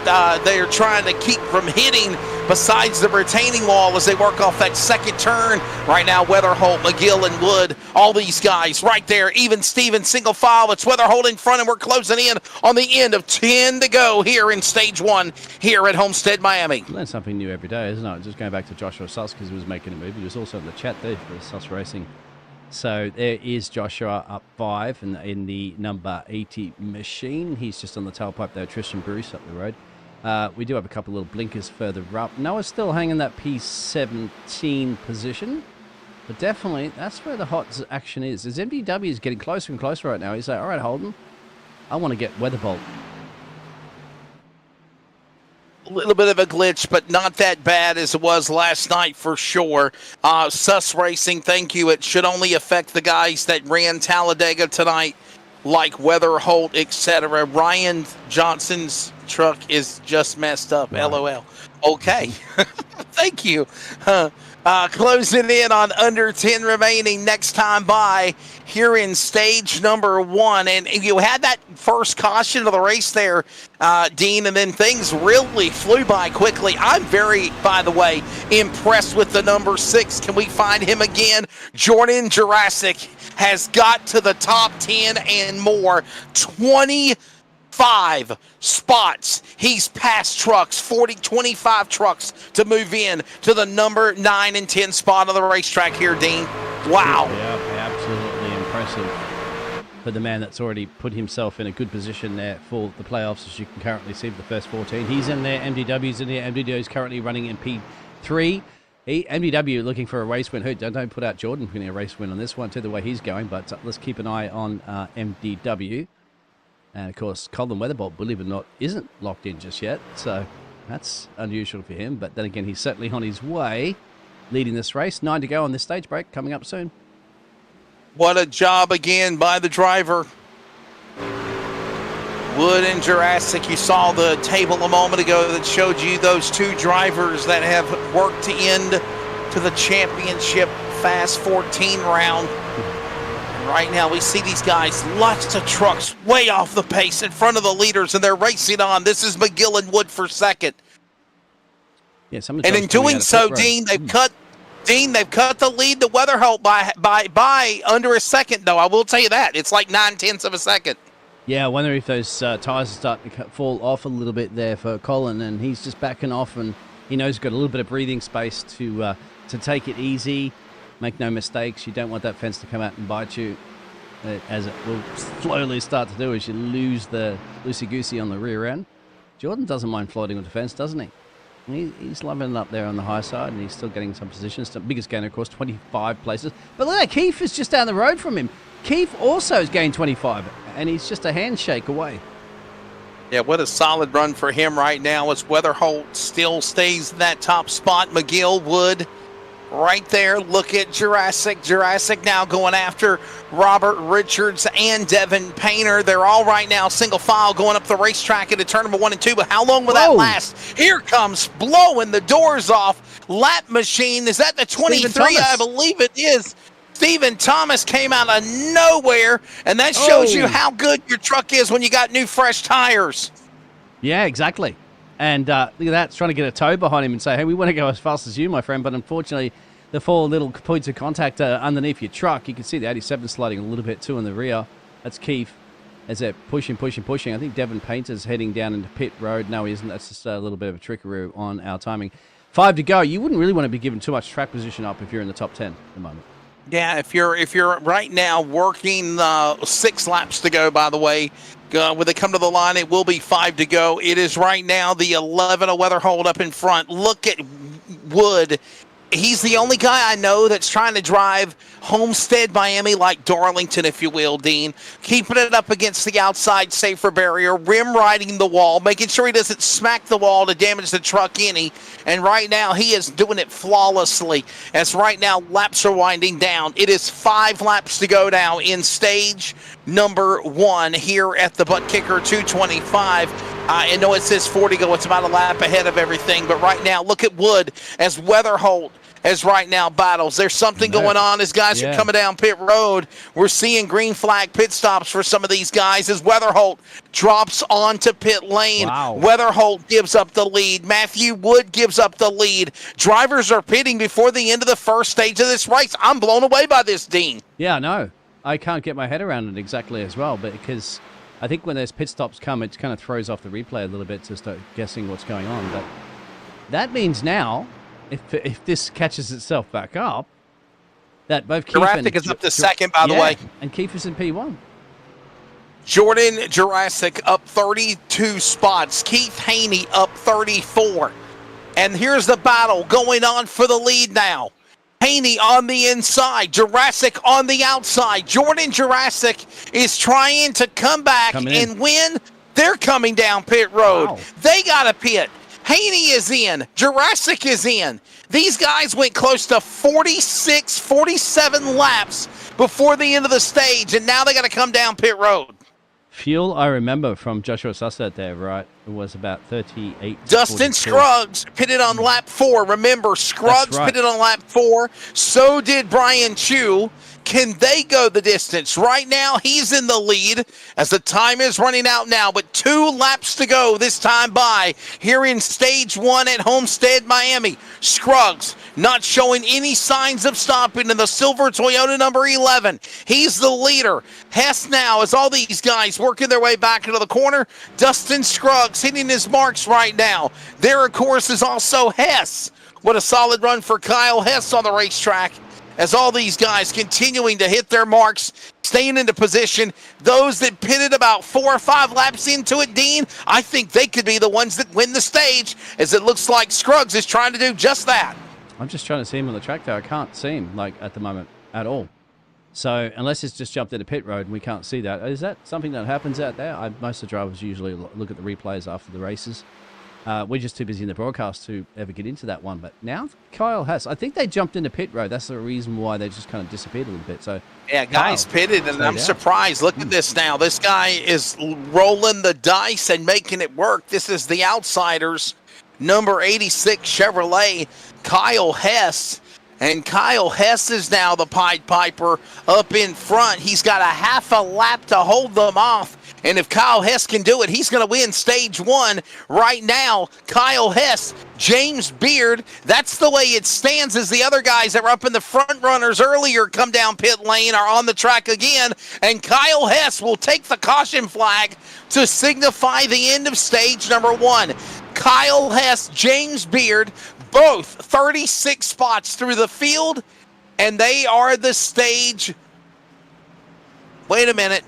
they're trying to keep from hitting, besides the retaining wall as they work off that second turn. Right now, Weatherholt, McGill, and Wood, all these guys right there. Even Steven, single file. It's Weatherholt in front, and we're closing in on the end of 10 to go here in stage 1 here at Homestead, Miami. Learn something new every day, isn't it? Just going back to Joshua Suss, because he was making a move. He was also in the chat there for Suss Racing. So there is Joshua up 5 in the number 80 machine. He's just on the tailpipe there. Tristan Bruce up the road. We do have a couple little blinkers further up. Noah's still hanging that P17 position, but definitely that's where the hot action is. As MDW is getting closer and closer right now, he's like, all right, Holden, I want to get Weatherbolt. A little bit of a glitch, but not that bad as it was last night for sure. Suss Racing, thank you. It should only affect the guys that ran Talladega tonight, like Weatherholt, etc. Ryan Johnson's truck is just messed up. Wow. LOL. Okay. Thank you. Closing in on under 10 remaining next time by here in stage number 1. And you had that first caution of the race there, Dean, and then things really flew by quickly. I'm very, by the way, impressed with the number 6. Can we find him again? Jordan Jurassic has got to the top 10 and more. 25 spots. He's passed trucks, 25 trucks to move in to the number 9 and 10 spot on the racetrack here, Dean. Wow. Yeah, absolutely impressive for the man that's already put himself in a good position there for the playoffs, as you can currently see for the first 14. He's in there, MDW's in there. MDW is currently running in P3. MDW looking for a race win. Don't put out Jordan for a race win on this one, too, the way he's going, but let's keep an eye on MDW. And, of course, Colin Weatherbolt, believe it or not, isn't locked in just yet, so that's unusual for him. But then again, he's certainly on his way, leading this race. 9 to go on this stage break, coming up soon. What a job again by the driver. Wood and Jurassic, you saw the table a moment ago that showed you those 2 drivers that have worked to end to the championship Fast 14 round. And right now we see these guys, lots of trucks way off the pace in front of the leaders, and they're racing on. This is McGill and Wood for second. Yeah, and in doing so, Dean, they've cut the lead to Weatherholt by under a second, though. I will tell you that. It's like 9/10 of a second. Yeah, I wonder if those tyres are starting to fall off a little bit there for Colin, and he's just backing off, and he knows he's got a little bit of breathing space to take it easy, make no mistakes. You don't want that fence to come out and bite you. as it will slowly start to do as you lose the loosey-goosey on the rear end. Jordan doesn't mind floating on defense, doesn't he? He's loving it up there on the high side, and he's still getting some positions. The biggest gainer, of course, 25 places. But look at that, Keith is just down the road from him. Keith also has gained 25, and he's just a handshake away. Yeah, what a solid run for him right now as Weatherholt still stays in that top spot. McGill, Wood, right there. Look at Jurassic. Jurassic now going after Robert Richards and Devin Painter. They're all right now single file going up the racetrack into turn number 1 and 2. But how long will that last? Here comes blowing the doors off. Lap machine. Is that the 23? I believe it is. Stephen Thomas came out of nowhere, and that shows you how good your truck is when you got new, fresh tires. Yeah, exactly. And look at that, it's trying to get a tow behind him and say, hey, we want to go as fast as you, my friend. But unfortunately, the 4 little points of contact underneath your truck, you can see the 87 sliding a little bit too in the rear. That's Keith as they're pushing. I think Devin Painter's heading down into pit road. No, he isn't. That's just a little bit of a trickery on our timing. 5 to go. You wouldn't really want to be given too much track position up if you're in the top 10 at the moment. Yeah, if you're right now working 6 laps to go, by the way, when they come to the line, it will be 5 to go. It is right now the 11 of Weatherholt up in front. Look at Wood. He's the only guy I know that's trying to drive Homestead, Miami, like Darlington, if you will, Dean. Keeping it up against the outside safer barrier, rim riding the wall, making sure he doesn't smack the wall to damage the truck any. And right now, he is doing it flawlessly. As right now, laps are winding down. It is 5 laps to go now in stage number 1 here at the ButtKicker 225. I know it says 40 go. It's about a lap ahead of everything. But right now, look at Wood as Weatherholt as right now battles. There's something going on as guys are coming down pit road. We're seeing green flag pit stops for some of these guys as Weatherholt drops onto pit lane. Weatherholt gives up the lead. Matthew Wood gives up the lead. Drivers are pitting before the end of the first stage of this race. I'm blown away by this, Dean. Yeah, no. I can't get my head around it exactly as well, but because I think when those pit stops come, it kind of throws off the replay a little bit to start guessing what's going on. But that means now, if this catches itself back up, that both Keith Jurassic is up to second, by the way. And Keith is in P1. Jordan Jurassic up 32 spots. Keith Haney up 34. And here's the battle going on for the lead now. Haney on the inside, Jurassic on the outside. Jordan Jurassic is trying to come back and win. They're coming down pit road. They got a pit. Haney is in. Jurassic is in. These guys went close to 46, 47 laps before the end of the stage, and now they got to come down pit road. Fuel, I remember from Joshua Sussett there, right? It was about 38. Dustin Scruggs pitted on lap 4. Remember, Scruggs pitted on lap 4. So did Brian Chu. Can they go the distance? Right now, he's in the lead as the time is running out now, but 2 laps to go this time by here in stage 1 at Homestead, Miami. Scruggs not showing any signs of stopping in the silver Toyota number 11. He's the leader. Hess now as all these guys working their way back into the corner. Dustin Scruggs hitting his marks right now. There, of course, is also Hess. What a solid run for Kyle Hess on the racetrack. As all these guys continuing to hit their marks, staying into position. Those that pitted about 4 or 5 laps into it, Dean, I think they could be the ones that win the stage, as it looks like Scruggs is trying to do just that. I'm just trying to see him on the track there. I can't see him, like, at the moment at all. So, unless it's just jumped into pit road and we can't see that. Is that something that happens out there? Most of the drivers usually look at the replays after the races. We're just too busy in the broadcast to ever get into that one. But now Kyle Hess, I think they jumped into pit road. That's the reason why they just kind of disappeared a little bit. So yeah, guys pitted, and I'm surprised. Look at this now. This guy is rolling the dice and making it work. This is the Outsiders, number 86 Chevrolet, Kyle Hess. And Kyle Hess is now the Pied Piper up in front. He's got a half a lap to hold them off. And if Kyle Hess can do it, he's going to win stage 1 right now. Kyle Hess, James Beard, that's the way it stands as the other guys that were up in the front runners earlier come down pit lane are on the track again. And Kyle Hess will take the caution flag to signify the end of stage number 1. Kyle Hess, James Beard, both 36 spots through the field, and they are the stage Wait a minute.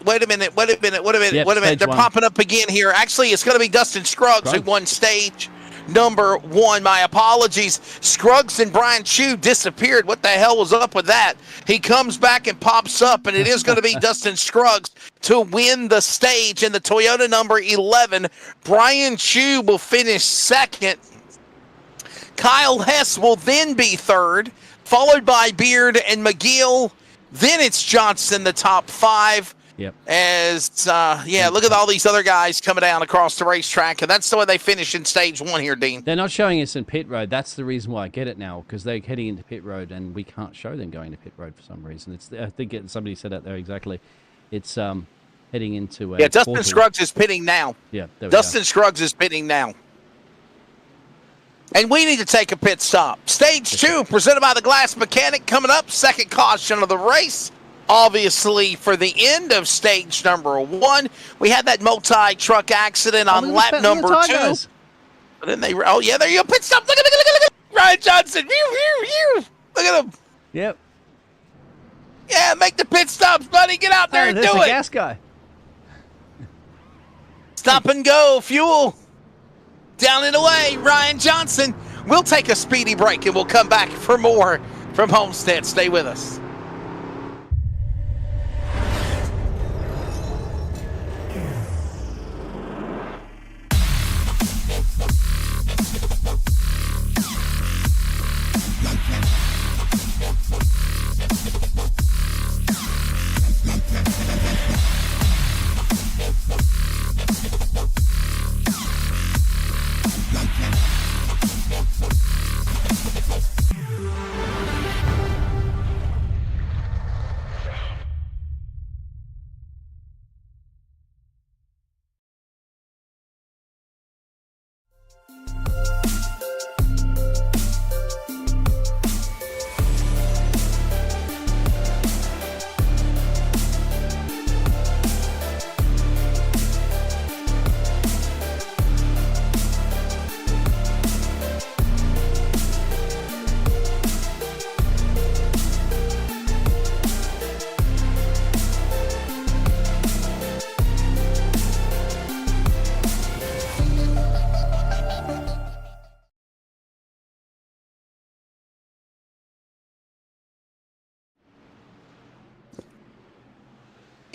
They're popping up again here. Actually, it's going to be Dustin Scruggs who won stage number 1. My apologies. Scruggs and Brian Chu disappeared. What the hell was up with that? He comes back and pops up, and it is going to be Dustin Scruggs to win the stage in the Toyota number 11. Brian Chu will finish second. Kyle Hess will then be third, followed by Beard and McGill. Then it's Johnson, the top 5. Yep. Look at all these other guys coming down across the racetrack, and that's the way they finish in stage 1 here, Dean. They're not showing us in pit road. That's the reason why I get it now, because they're heading into pit road, and we can't show them going to pit road for some reason. I think somebody said that there exactly. It's heading into Dustin portal. Scruggs is pitting now. Yeah, Dustin Scruggs is pitting now. And we need to take a pit stop. Stage 2, presented by the Glass Mechanic, coming up. Second caution of the race. Obviously, for the end of stage number 1, we had that multi-truck accident on lap number 2. Guys. But then there you go. Pit stop. Look at Ryan Johnson. Look at him. Yep. Yeah, make the pit stops, buddy. Get out there and do the it. Gas guy. Stop and go. Fuel. Down and away. Ryan Johnson. We'll take a speedy break, and we'll come back for more from Homestead. Stay with us.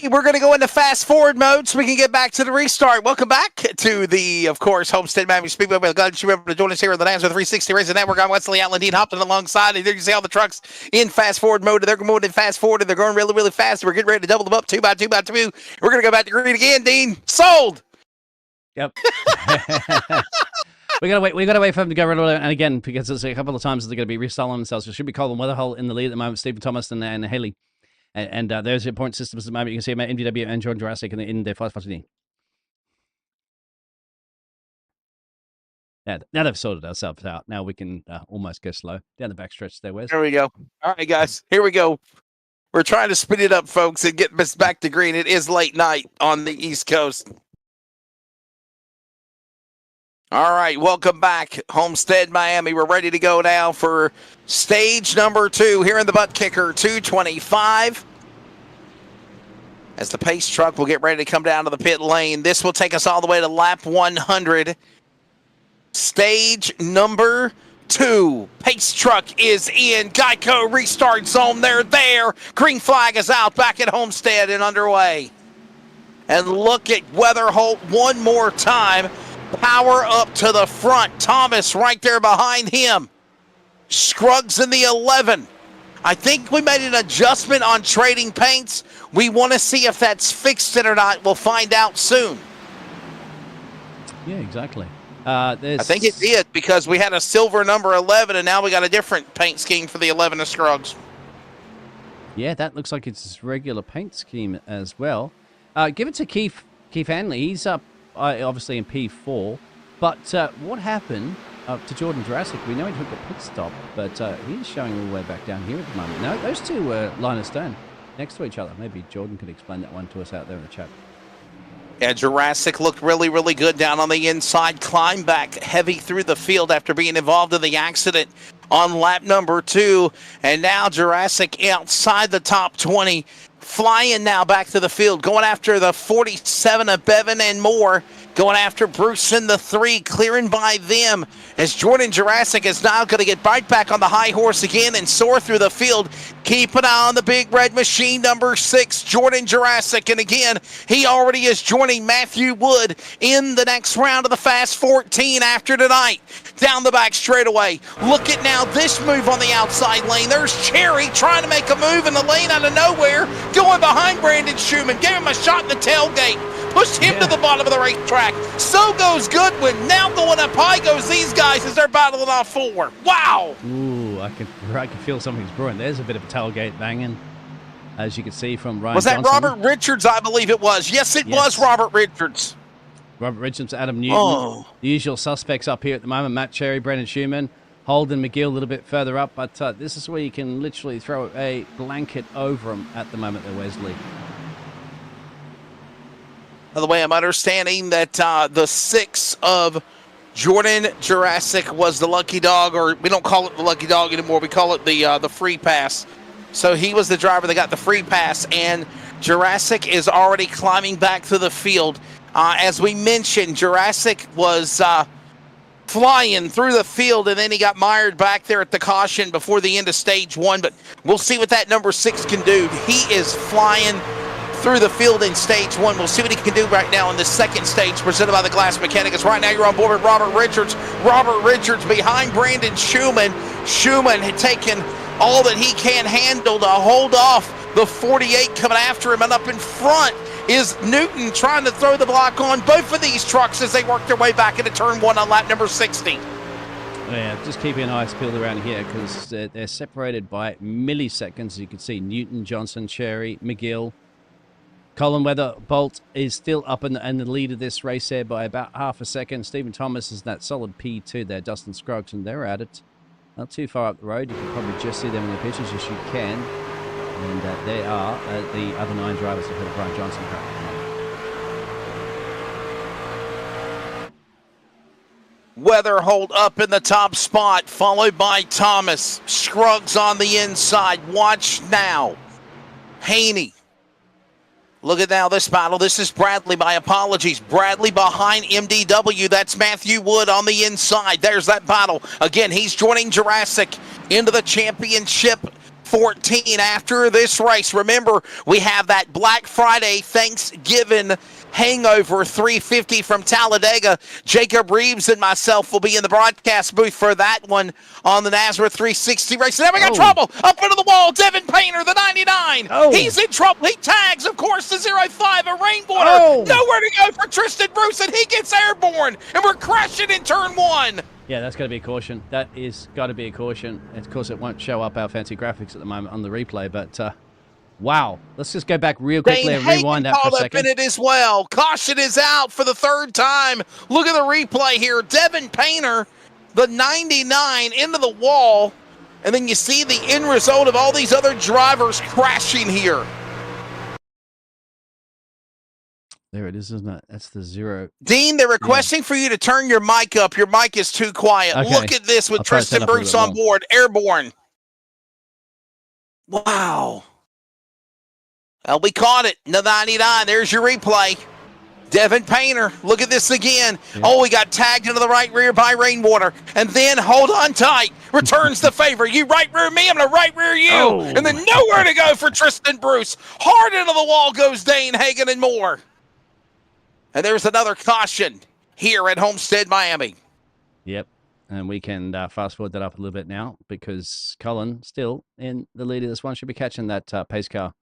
We're going to go into fast forward mode so we can get back to the restart. Welcome back to the, of course, Homestead Miami Speedway. We're glad you were able to join us here on the Names with 360 Racing Network. I'm Wesley Allen, Dean Hopton alongside. And there you see all the trucks in fast forward mode. They're going in fast forward, and they're going really, really fast. We're getting ready to double them up 2 by 2 by 2. We're going to go back to green again, Dean. Sold. Yep. We gotta wait for them to go right away. And again, because there's a couple of times they're going to be restalling themselves. It should be Colin Weatherhull in the lead at the moment. Stephen Thomas and Haley. And there's your point systems at the moment. You can see MDW and Jordan Jurassic in the 540. Yeah, now they've sorted ourselves out. Now we can almost go slow down the backstretch there, Wes. Here we go. All right, guys. Here we go. We're trying to speed it up, folks, and get us back to green. It is late night on the East Coast. All right, welcome back, Homestead, Miami. We're ready to go now for stage number 2 here in the ButtKicker 225. As the pace truck will get ready to come down to the pit lane. This will take us all the way to lap 100. Stage number 2. Pace truck is in. Geico restart zone. They're there. Green flag is out back at Homestead and underway. And look at Weatherholt one more time. Power up to the front. Thomas right there behind him. Scruggs in the 11. I think we made an adjustment on trading paints. We want to see if that's fixed it or not. We'll find out soon. Yeah, exactly. I think it did because we had a silver number 11 and now we got a different paint scheme for the 11 of Scruggs. Yeah, that looks like it's his regular paint scheme as well. Give it to Keith Hanley. He's up obviously in P4. But what happened to Jordan Jurassic? We know he took a pit stop, but he's showing all the way back down here at the moment. No, those two were line of stone next to each other. Maybe Jordan could explain that one to us out there in the chat. Yeah, Jurassic looked really, really good down on the inside. Climb back heavy through the field after being involved in the accident on lap number 2. And now Jurassic outside the top 20. flying now back to the field, going after the 47 of Bevan and Moore, going after Bruce in the 3, clearing by them as Jordan Jurassic is now going to get right back on the high horse again and soar through the field. Keep an eye on the big red machine, number 6, Jordan Jurassic. And again, he already is joining Matthew Wood in the next round of the Fast 14 after tonight. Down the back straightaway. Look at now this move on the outside lane. There's Cherry trying to make a move in the lane out of nowhere, going behind Brandon Schumann. Gave him a shot in the tailgate. Pushed him to the bottom of the racetrack. So goes Goodwin. Now going up high goes these guys as they're battling off 4. Wow. Ooh, I can feel something's brewing. There's a bit of a tailgate banging, as you can see from Ryan Was that Johnson. Robert Richards? I believe it was. Yes, it was Robert Richards. Robert Richards, Adam Newton. The usual suspects up here at the moment. Matt Cherry, Brendan Schumann, Holden McGill a little bit further up. But this is where you can literally throw a blanket over them at the moment there, Wesley. By the way, I'm understanding that the 6 of Jordan Jurassic was the lucky dog, or we don't call it the lucky dog anymore. We call it the free pass. So he was the driver that got the free pass, and Jurassic is already climbing back to the field. As we mentioned, Jurassic was flying through the field, and then he got mired back there at the caution before the end of stage 1. But we'll see what that number 6 can do. He is flying through the field in stage 1. We'll see what he can do right now in the second stage presented by the Glass Mechanicus. Right now you're on board with Robert Richards. Robert Richards behind Brandon Schumann. Schumann had taken all that he can handle to hold off the 48 coming after him, and up in front is Newton trying to throw the block on both of these trucks as they work their way back into turn 1 on lap number 60. Yeah, just keeping an eye peeled around here because they're separated by milliseconds. As you can see, Newton, Johnson, Cherry, McGill. Colin Weatherbolt is still up in the lead of this race there by about half a second. Stephen Thomas is in that solid P2 there. Dustin Scruggs, and they're at it. Not too far up the road. You can probably just see them in the pictures. Yes, you can. And they are the other 9 drivers ahead of Brian Johnson. Weatherholt up in the top spot, followed by Thomas. Scruggs on the inside. Watch now. Haney. Look at now this battle. This is Bradley. My apologies. Bradley behind MDW. That's Matthew Wood on the inside. There's that battle. Again, he's joining Jurassic into the championship 14 after this race. Remember, we have that Black Friday Thanksgiving hangover 350 from Talladega. Jacob Reeves and myself will be in the broadcast booth for that one on the Nazareth 360 race. And then we got trouble up into the wall. Devin Painter, the 99. He's in trouble. He tags, of course, the 05 of Rainwater. Nowhere to go for Tristan Bruce, and he gets airborne. And we're crashing in turn 1. Yeah, that's got to be a caution. That is got to be a caution. And of course, it won't show up our fancy graphics at the moment on the replay, but wow. Let's just go back real quickly and rewind that for a second. Up in it as well. Caution is out for the 3rd time. Look at the replay here. Devin Painter, the 99, into the wall. And then you see the end result of all these other drivers crashing here. There it is, isn't it? That's the 0. Dean, they're requesting for you to turn your mic up. Your mic is too quiet. Okay. Look at this with Tristan Bruce on board. Airborne. Wow. Well, we caught it. The 99. There's your replay. Devin Painter. Look at this again. Yeah. He got tagged into the right rear by Rainwater. And then, hold on tight, returns the favor. You right rear me, I'm going to right rear you. And then nowhere to go for Tristan Bruce. Hard into the wall goes Dane Hagen and Moore. And there's another caution here at Homestead, Miami. Yep. And we can fast forward that up a little bit now because Colin, still in the lead of this one, should be catching that pace car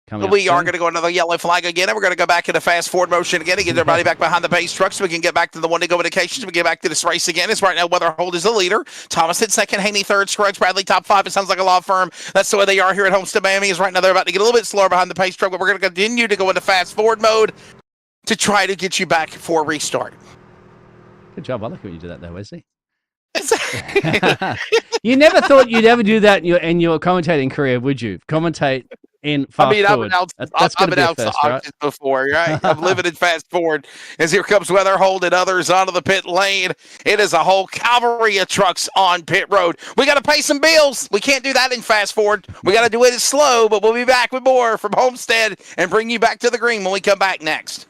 coming up. We are going to go another yellow flag again, and we're going to go back into fast forward motion again and get everybody back behind the pace truck so we can get back to the one-to-go indications. We get back to this race again. It's right now Weatherholt is the leader. Thomas in second, Haney third, Scruggs, Bradley top 5. It sounds like a law firm. That's the way they are here at Homestead, Miami. Is right now they're about to get a little bit slower behind the pace truck, but we're going to continue to go into fast forward mode to try to get you back for a restart. Good job. I like when you do that there, Wesley. You never thought you'd ever do that in your commentating career, would you? Commentate in fast forward. That's going to be a first, right? Before, right? I'm living in fast forward. As here comes Weatherhold and others onto the pit lane. It is a whole cavalry of trucks on pit road. We got to pay some bills. We can't do that in fast forward. We got to do it slow, but we'll be back with more from Homestead and bring you back to the green when we come back next.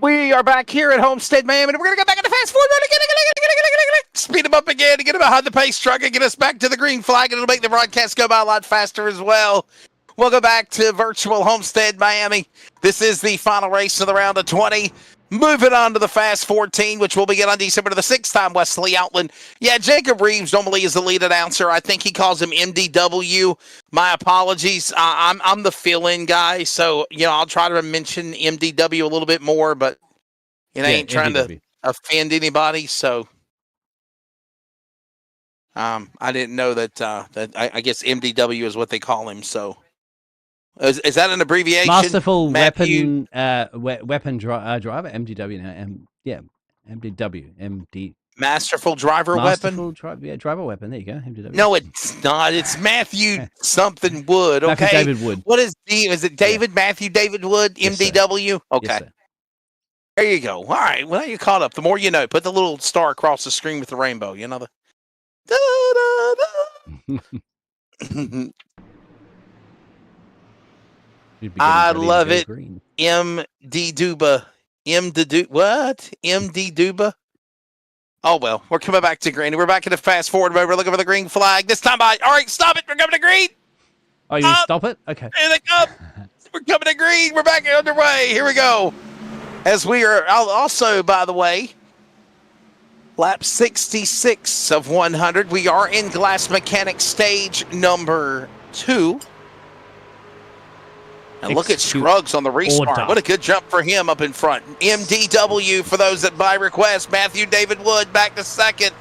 We are back here at Homestead, Miami, and we're going to go back in the fast forward. Speed them up again to get them behind the pace truck and get us back to the green flag, and it'll make the broadcast go by a lot faster as well. Welcome back to virtual Homestead, Miami. This is the final race of the round of 20. Moving on to the Fast 14, which will begin on December the 6th time, Wesley Outland. Yeah, Jacob Reeves normally is the lead announcer. I think he calls him MDW. My apologies. I'm the fill-in guy, so, I'll try to mention MDW a little bit more, but I ain't trying to offend anybody, so I didn't know that I guess MDW is what they call him, so. Is that an abbreviation? Masterful Weapon Driver, MDW now. MDW, MD. Masterful Driver Weapon? Driver Weapon. There you go, MDW. No, it's not. It's Matthew something Wood, okay? Matthew David Wood. What is is it David? Yeah. Matthew David Wood, MDW? Yes, okay. Yes, there you go. All right, well, you're caught up. The more you know. Put the little star across the screen with the rainbow, I love it. Green. MD Duba. What? MD Duba? Oh, well, we're coming back to green. We're back in the fast forward mode. We're looking for the green flag. This time all right, stop it. We're coming to green. Oh, you stop it? Okay. Here they come. We're coming to green. We're back underway. Here we go. As we are also, by the way, lap 66 of 100. We are in Glass Mechanics stage number 2. And look at Scruggs on the restart. What a good jump for him up in front. MDW for those that by request. Matthew David Wood back to second.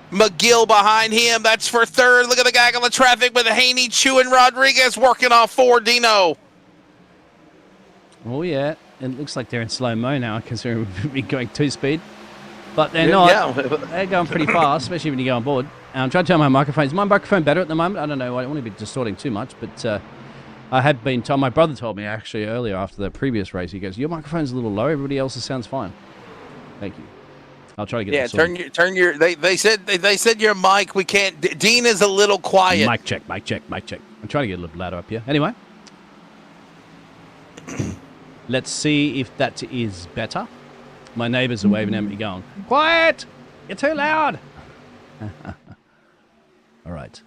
McGill behind him. That's for third. Look at the guy on the traffic with Haney, Chu, and Rodriguez working off 4. Dino. Oh, yeah. It looks like they're in slow-mo now because they're going 2-speed. But they're not. Yeah. They're going pretty fast, especially when you go on board. I'm trying to turn my microphone. Is my microphone better at the moment? I don't know. I don't want to be distorting too much, but I had been told. My brother told me actually earlier after the previous race. He goes, "Your microphone's a little low. Everybody else's sounds fine." Thank you. I'll try to get. Yeah, turn your. They said your mic. We can't. Dean is a little quiet. Mic check. I'm trying to get a little louder up here. Anyway, let's see if that is better. My neighbours are waving at me, going, "Quiet! You're too loud." All right.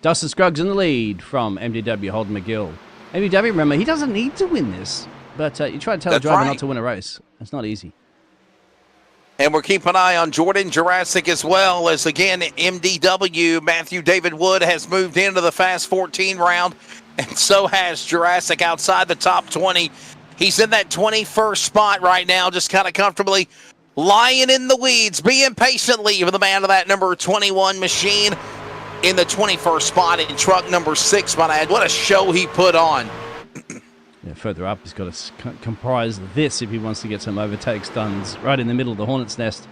Dustin Scruggs in the lead from MDW, Holden McGill. MDW, remember, he doesn't need to win this, but you try to tell a driver not to win a race. It's not easy. And we're keeping an eye on Jordan Jurassic as well, as again, MDW, Matthew David Wood has moved into the Fast 14 round, and so has Jurassic outside the top 20. He's in that 21st spot right now, just kind of comfortably lying in the weeds, being patiently with the man of that number 21 machine in the 21st spot in truck number 6, might I add. What a show he put on. Yeah, further up, he's got to comprise this if he wants to get some overtakes done. Right in the middle of the Hornet's Nest.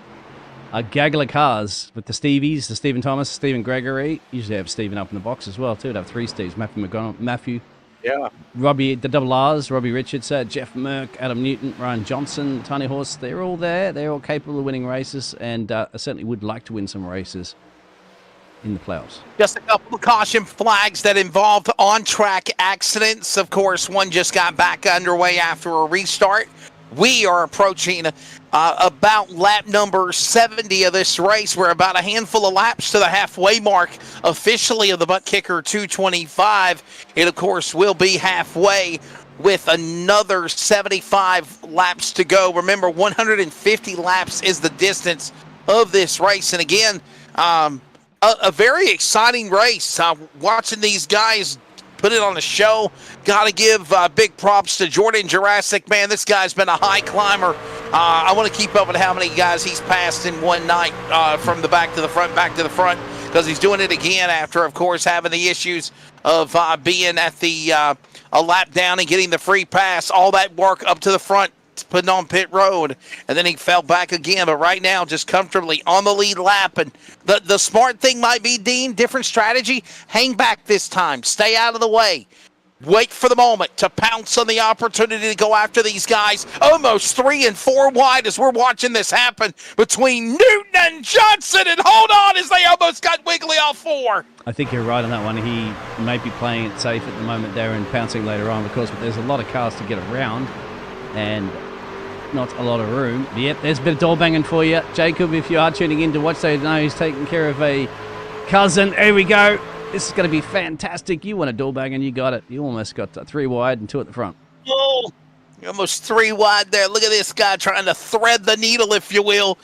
A gaggle of cars with the Stevies, the Stephen Thomas, Stephen Gregory. Usually have Stephen up in the box as well, too. They'd have 3 Steves. Matthew Yeah. Robbie, the double R's, Robbie Richards, Jeff Merck, Adam Newton, Ryan Johnson, Tiny Horse, they're all there. They're all capable of winning races, and I certainly would like to win some races in the playoffs. Just a couple of caution flags that involved on-track accidents. Of course, one just got back underway after a restart. We are approaching about lap number 70 of this race. We're about a handful of laps to the halfway mark officially of the ButtKicker 225. It, of course, will be halfway with another 75 laps to go. Remember, 150 laps is the distance of this race. And again, a very exciting race. Watching these guys put it on a show. Got to give big props to Jordan Jurassic. Man, this guy's been a high climber. I want to keep up with how many guys he's passed in one night from the back to the front, because he's doing it again after, of course, having the issues of being at the a lap down and getting the free pass. All that work up to the front, putting on pit road, and then he fell back again. But right now, just comfortably on the lead lap. And the smart thing might be, Dean, different strategy. Hang back this time. Stay out of the way. Wait for the moment to pounce on the opportunity to go after these guys. Almost 3 and 4 wide as we're watching this happen between Newton and Johnson. And hold on, as they almost got Wiggly off 4. I think you're right on that one. He may be playing it safe at the moment there and pouncing later on, because there's a lot of cars to get around and not a lot of room. Yep, there's a bit of door banging for you. Jacob, if you are tuning in to watch, they know he's taking care of a cousin. Here we go. This is going to be fantastic. You want a door bang and you got it. You almost got 3 wide and 2 at the front. Oh, almost 3 wide there. Look at this guy trying to thread the needle, if you will,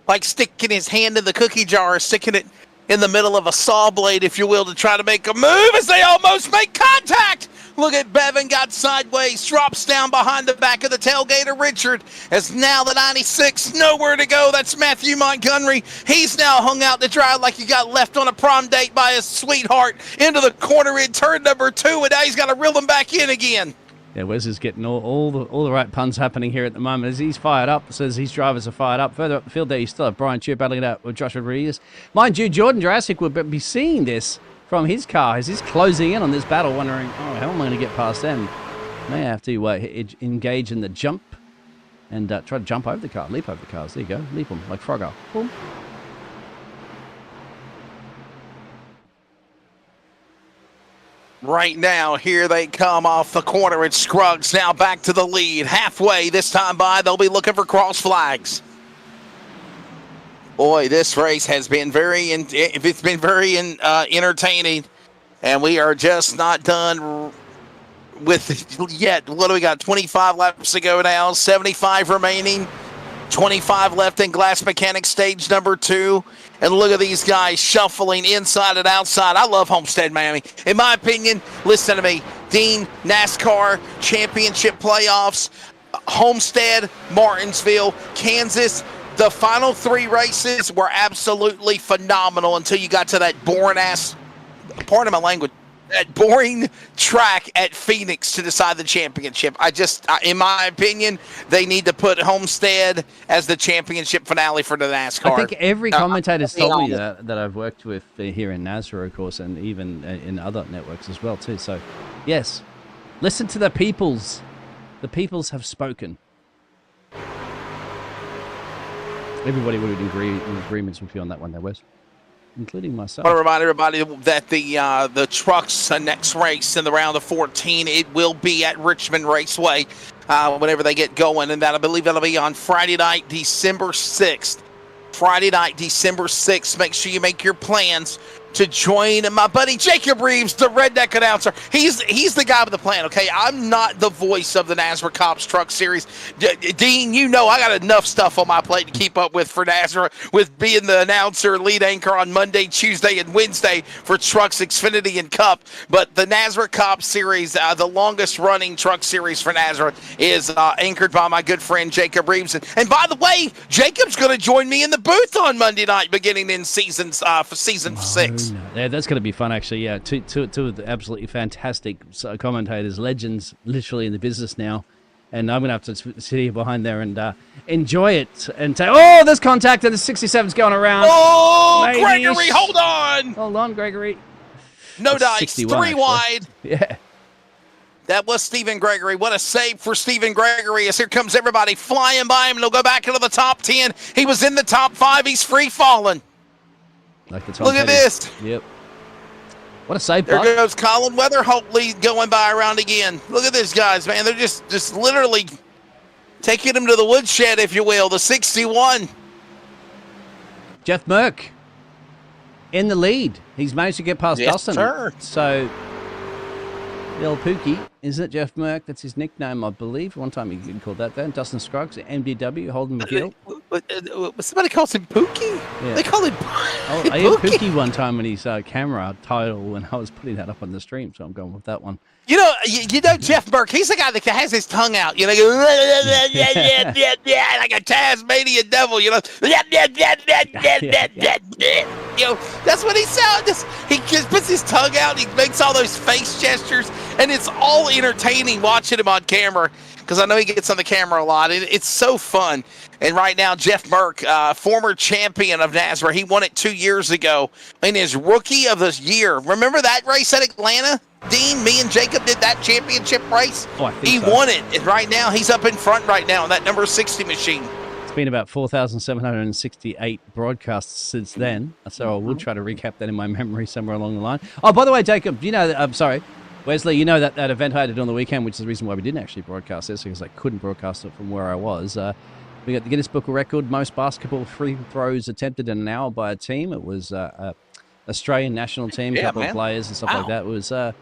like sticking his hand in the cookie jar, sticking it in the middle of a saw blade, if you will, to try to make a move as they almost make contact. Look at Bevan, got sideways, drops down behind the back of the tailgate of Richard, as now the 96, nowhere to go. That's Matthew Montgomery. He's now hung out to dry like he got left on a prom date by his sweetheart into the corner in turn number 2, and now he's got to reel him back in again. Yeah, Wes is getting all the right puns happening here at the moment as he's fired up, says his drivers are fired up. Further up the field there, you still have Brian Cheer battling it out with Josh Rodriguez. Mind you, Jordan Jurassic will be seeing this from his car as he's closing in on this battle, wondering, oh, how am I going to get past them? May have to engage in the jump and try to jump over the car, leap over the cars. There you go, leap them like Frogger. Boom. Right now, here they come off the corner. It's Scruggs now back to the lead. Halfway this time by, they'll be looking for cross flags. Boy, this race has been very entertaining, and we are just not done with it yet. What do we got? 25 laps to go now, 75 remaining, 25 left in Glass Mechanics stage number 2. And look at these guys shuffling inside and outside. I love Homestead, Miami. In my opinion, listen to me, Dean, NASCAR Championship playoffs, Homestead, Martinsville, Kansas. The final 3 races were absolutely phenomenal until you got to that boring-ass, pardon my language, that boring track at Phoenix to decide the championship. In my opinion, they need to put Homestead as the championship finale for the NASCAR. I think every commentator's told me that I've worked with here in NASCAR, of course, and even in other networks as well, too. So, yes, listen to the peoples. The peoples have spoken. Everybody would agree in agreements with you on that one there, Wes, including myself. I want to remind everybody that the trucks next race in the round of 14, it will be at Richmond Raceway whenever they get going, and I believe that'll be on Friday night, December 6th. Friday night, December 6th. Make sure you make your plans to join my buddy Jacob Reeves, the redneck announcer. He's the guy with the plan, okay? I'm not the voice of the NASCAR Cops Truck Series. Dean, you know I got enough stuff on my plate to keep up with for NASCAR, with being the announcer, lead anchor on Monday, Tuesday, and Wednesday for Trucks, Xfinity, and Cup. But the NASCAR Cops Series, the longest-running truck series for NASCAR, is anchored by my good friend Jacob Reeves. And by the way, Jacob's going to join me in the booth on Monday night, beginning in season 6. No. Yeah, that's going to be fun, actually. Yeah, two of the absolutely fantastic commentators, legends, literally in the business now. And I'm going to have to sit here behind there and enjoy it and say, oh, there's contact and the 67's going around. Oh, maybe. Gregory, hold on. Hold on, Gregory. No dice, 3 wide. Yeah. That was Stephen Gregory. What a save for Stephen Gregory as here comes everybody flying by him. And he'll go back into the top 10. He was in the top 5. He's free falling. Like Look at this. Yep. What a save, There goes Colin Weatherholt going by around again. Look at these guys, man. They're just literally taking him to the woodshed, if you will. The 61. Jeff Merck in the lead. He's managed to get past Dustin. Sir. So, the old Pookie, isn't it, Jeff Merck? That's his nickname, I believe. One time he been called that then. Dustin Scruggs, MDW, Holden McGill. Somebody calls him Pookie? Yeah. They call him I heard Pookie one time when his camera title when I was putting that up on the stream, so I'm going with that one. You know, Jeff Burke, he's the guy that has his tongue out, like a Tasmanian devil, that's what he sounds. He just puts his tongue out, he makes all those face gestures, and it's all entertaining watching him on camera, because I know he gets on the camera a lot. It's so fun. And right now, Jeff Merck, former champion of NASCAR, he won it 2 years ago in his Rookie of the Year. Remember that race at Atlanta? Dean, me and Jacob did that championship race. Oh, I think he so. won it. And right now, he's up in front right now in that number 60 machine. It's been about 4,768 broadcasts since then, so I will try to recap that in my memory somewhere along the line. Oh, by the way, Jacob, I'm sorry, Wesley, you know that event I did on the weekend, which is the reason why we didn't actually broadcast this, because I couldn't broadcast it from where I was. We got the Guinness Book of Record, most basketball free throws attempted in an hour by a team. It was Australian national team, a couple of players and stuff like that. It was, what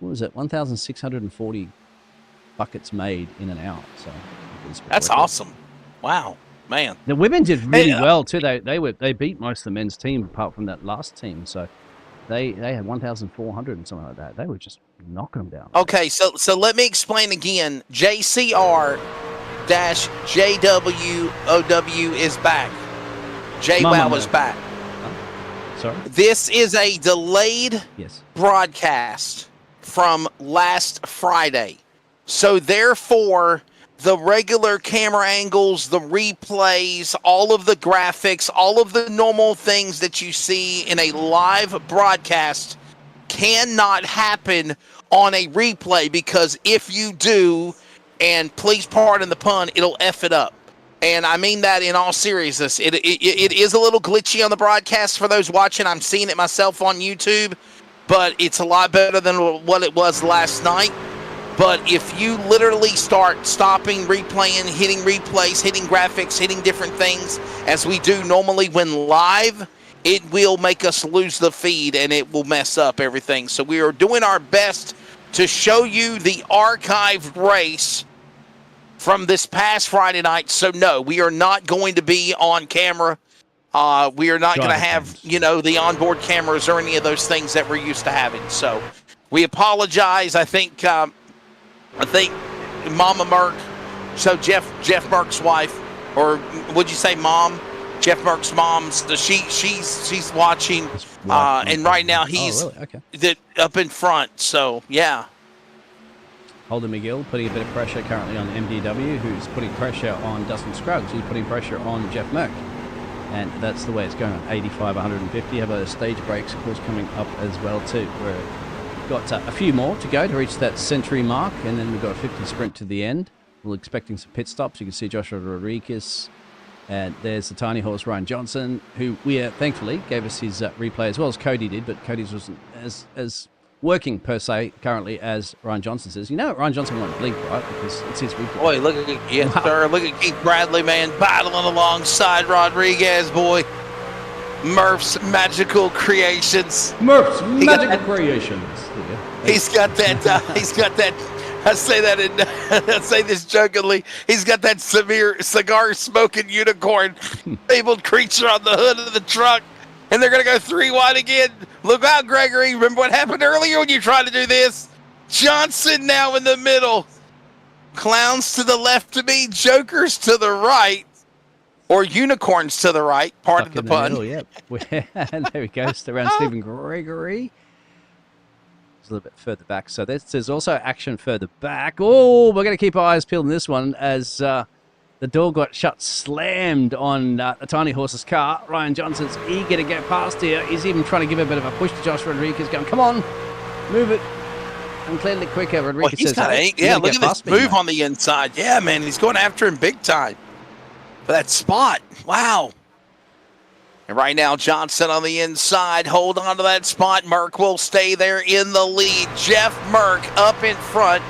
was it, 1,640 buckets made in an hour. So that's awesome. Wow, man. The women did really well too. They beat most of the men's team apart from that last team. So they had 1,400 and something like that. They were just knocking them down. Okay, so let me explain again. JCR-JWOW is back. JWOW is back. Sorry? This is a delayed broadcast from last Friday. So therefore, the regular camera angles, the replays, all of the graphics, all of the normal things that you see in a live broadcast cannot happen on a replay, because if you do, and please pardon the pun, it'll F it up. And I mean that in all seriousness. It is a little glitchy on the broadcast for those watching. I'm seeing it myself on YouTube, but it's a lot better than what it was last night. But if you literally start stopping, replaying, hitting replays, hitting graphics, hitting different things, as we do normally when live, it will make us lose the feed and it will mess up everything. So we are doing our best to show you the archived race from this past Friday night. So no, we are not going to be on camera. We are not going to have, the onboard cameras or any of those things that we're used to having. So we apologize. I think Mama Merck, so Jeff Merck's wife, or would you say mom? Jeff Merck's mom, she's watching, and right now he's up in front. So yeah. Holden McGill putting a bit of pressure currently on MDW, who's putting pressure on Dustin Scruggs, who's putting pressure on Jeff Merck. And that's the way it's going on 85, 150. Have a stage breaks, of course, coming up as well too. We've got a few more to go to reach that century mark, and then we've got a 50 sprint to the end. We're expecting some pit stops. You can see Joshua Rodriguez, and there's the tiny horse Ryan Johnson, who we thankfully gave us his replay as well as Cody did, but Cody's wasn't as working per se currently as Ryan Johnson says. Ryan Johnson won't blink, right? Because it's his replay. Boy, look at sir. Look at Keith Bradley, man, battling alongside Rodriguez, boy. Murph's Magical Creations. Murph's Magical Creations. He's got that. He's got that. I say that I say this jokingly. He's got that cigar smoking unicorn, fabled creature on the hood of the truck, and they're gonna go 3 wide again. Look out, Gregory! Remember what happened earlier when you tried to do this? Johnson now in the middle. Clowns to the left of me, jokers to the right. Or unicorns to the right, pardon the pun. There we go, it's around Stephen Gregory. It's a little bit further back. So there's also action further back. Oh, we're going to keep our eyes peeled on this one as the door got slammed on the tiny horse's car. Ryan Johnson's eager to get past here. He's even trying to give a bit of a push to Josh Rodriguez, going, come on, move it. I'm clearly quicker. Rodriguez well, he's says, got hey, yeah, look at this move mate. on the inside. Yeah, man, he's going after him big time for that spot. Wow. And right now, Johnson on the inside. Hold on to that spot. Merck will stay there in the lead. Jeff Merck up in front.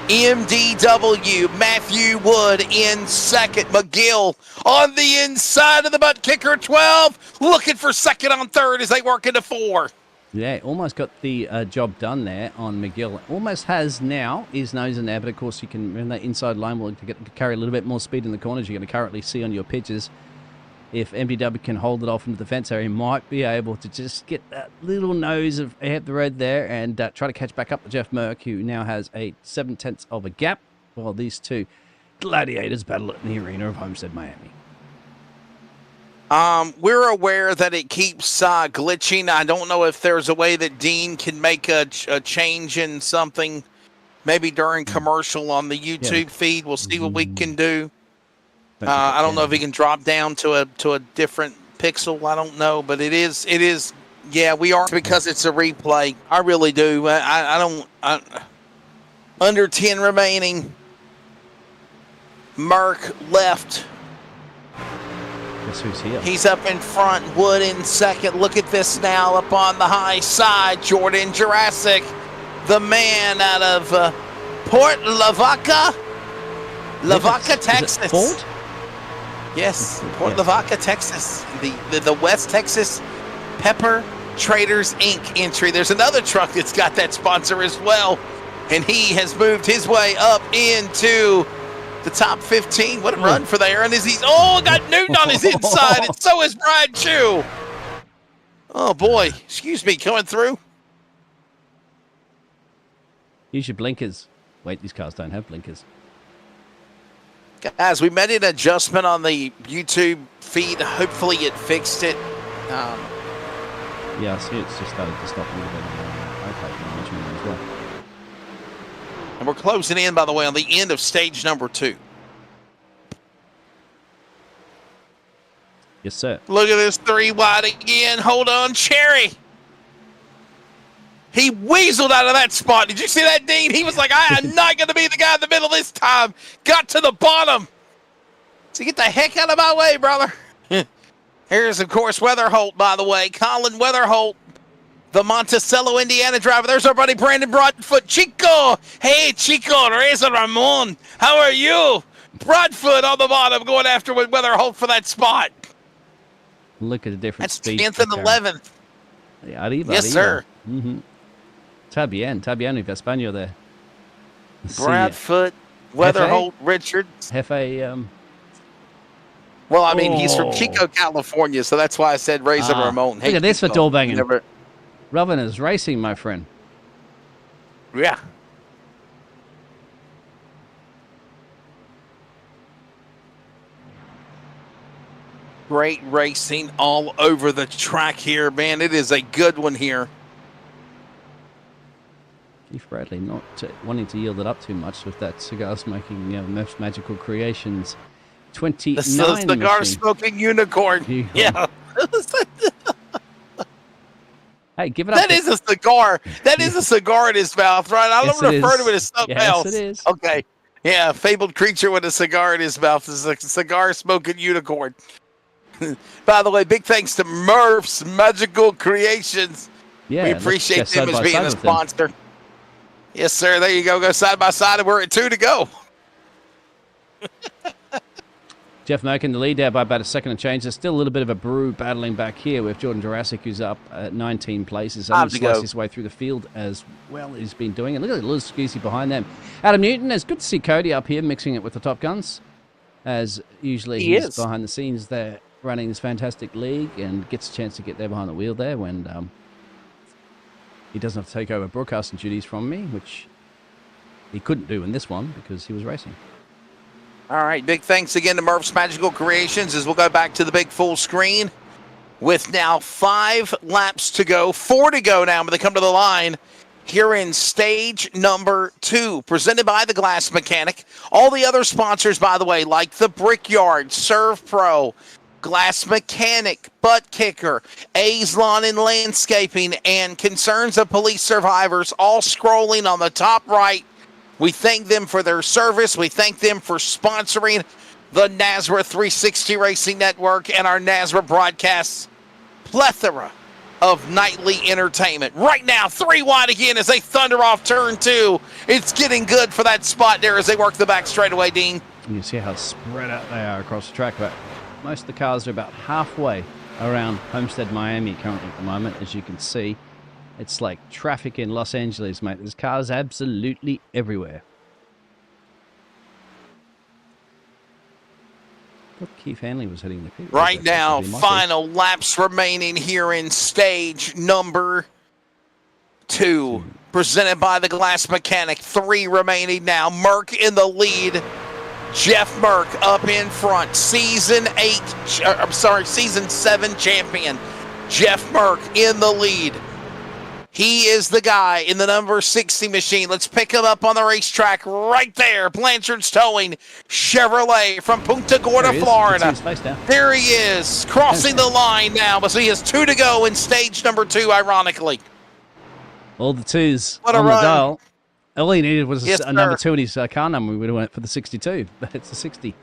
MDW, Matthew Wood in second. McGill on the inside of the ButtKicker 12. Looking for second on third as they work into 4. Yeah, almost got the job done there on McGill. Almost has now his nose in there, but of course you can, in that inside line, will carry a little bit more speed in the corners. You're going to currently see on your pitches. If MDW can hold it off into the fence area, he might be able to just get that little nose of ahead of the road there and try to catch back up with Jeff Merck, who now has a 7/10 of a gap, while these two gladiators battle it in the arena of Homestead, Miami. We're aware that it keeps glitching. I don't know if there's a way that Dean can make a change in something, maybe during commercial on the YouTube feed. We'll see what we can do. I don't know if he can drop down to a different pixel. I don't know, but it is. Yeah, we are, because it's a replay. I really do. I don't. Under 10 remaining. Merck left. Guess who's here? He's up in front. Wood in second. Look at this now up on the high side. Jordan Jurassic, the man out of Port Lavaca, Texas. Ford? Yes, Port Lavaca, Texas. The West Texas Pepper Traders Inc. entry. There's another truck that's got that sponsor as well, and he has moved his way up into the top 15. What a run for there. And he's got Newton on his inside, and so is Brian Chu. Oh boy, excuse me, coming through. Use your blinkers. Wait, these cars don't have blinkers. Guys, we made an adjustment on the YouTube feed. Hopefully it fixed it. Yeah, I see it's just started to stop a little bit. Okay, you mentioned that as well. And we're closing in, by the way, on the end of stage number 2. Yes, sir. Look at this 3 wide again. Hold on, Cherry. He weaseled out of that spot. Did you see that, Dean? He was like, I am not going to be the guy in the middle this time. Got to the bottom. So get the heck out of my way, brother. Here's, of course, Weatherholt, by the way. Colin Weatherholt, the Monticello, Indiana driver. There's our buddy Brandon Broadfoot. Chico. Hey, Chico. Reza Ramon. How are you? Broadfoot on the bottom going after with Weatherholt for that spot. Look at the different speed. That's 10th and 11th. Arriba, yes, sir. Mm-hmm. Tabian of España there. Bradfoot, Weatherholt, Richards. Hefe, well, I mean, he's from Chico, California, so that's why I said Razor Ramon. Hey, look at this for door banging. Never... Robin is racing, my friend. Yeah. Great racing all over the track here, man. It is a good one here. Keith Bradley not wanting to yield it up too much with that cigar smoking, Murph's Magical Creations 29 the cigar smoking unicorn. Yeah. Hey, give it up. That is a cigar. That is a cigar in his mouth, right? I don't refer to it as something else. Yes, it is. Okay. Yeah, fabled creature with a cigar in his mouth is a cigar smoking unicorn. By the way, big thanks to Murph's Magical Creations. Yeah, we appreciate them as being a sponsor. Yes, sir. There you go. Go side by side, and we're at 2 to go. Jeff Merck in the lead there by about a second and change. There's still a little bit of a brew battling back here with Jordan Jurassic, who's up at 19 places. He's sliced his way through the field as well as he's been doing. And look at Liz Squeezy behind them. Adam Newton, it's good to see Cody up here mixing it with the Top Guns. As usually he's behind the scenes there running this fantastic league and gets a chance to get there behind the wheel there when he doesn't have to take over broadcasting duties from me, which he couldn't do in this one because he was racing. All right, big thanks again to Murph's Magical Creations as we'll go back to the big full screen with now 5 laps to go, 4 to go now when they come to the line here in stage number 2, presented by the Glass Mechanic. All the other sponsors, by the way, like the Brickyard, Serve Pro, Glass Mechanic, ButtKicker, A's Lawn and Landscaping, and Concerns of Police Survivors, all scrolling on the top right. We thank them for their service. We thank them for sponsoring the NASRA 360 Racing Network and our NASRA broadcasts. Plethora of nightly entertainment. Right now, 3 wide again as they thunder off turn 2. It's getting good for that spot there as they work the back straightaway, Dean. You see how spread out they are across the track, but most of the cars are about halfway around Homestead, Miami currently at the moment, as you can see. It's like traffic in Los Angeles, mate. There's cars absolutely everywhere. I thought Keith Hanley was heading the pit. Right now, final laps remaining here in stage number 2. Presented by the Glass Mechanic. 3 remaining now. Merck in the lead. Jeff Merck up in front. Season 7 champion. Jeff Merck in the lead. He is the guy in the number 60 machine. Let's pick him up on the racetrack right there. Blanchard's Towing Chevrolet from Punta Gorda, Florida. There he is, crossing the line now. But he has 2 to go in stage number 2, ironically. All the 2s on the dial. All he needed was a number 2 in his car number. We would have went for the 62, but it's a 60.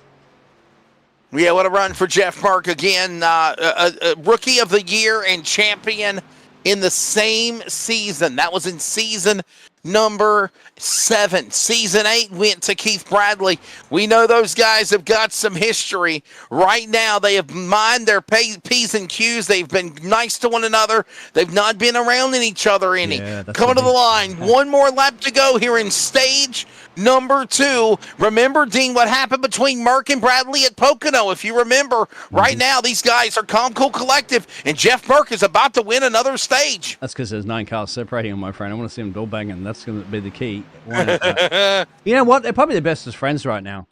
Yeah, what a run for Jeff Merck again. A Rookie of the Year and champion in the same season. That was in season number 7. Season 8 went to Keith Bradley. We know those guys have got some history. Right now, they have mined their P's and Q's. They've been nice to one another. They've not been around each other any. Coming to the line. 1 more lap to go here in stage number 2. Remember, Dean, what happened between Merck and Bradley at Pocono? If you remember, right now, these guys are calm, cool, collective, and Jeff Merck is about to win another stage. That's because there's 9 cars separating them, my friend. I want to see them door banging. That's going to be the key. You know what? They're probably the best as friends right now.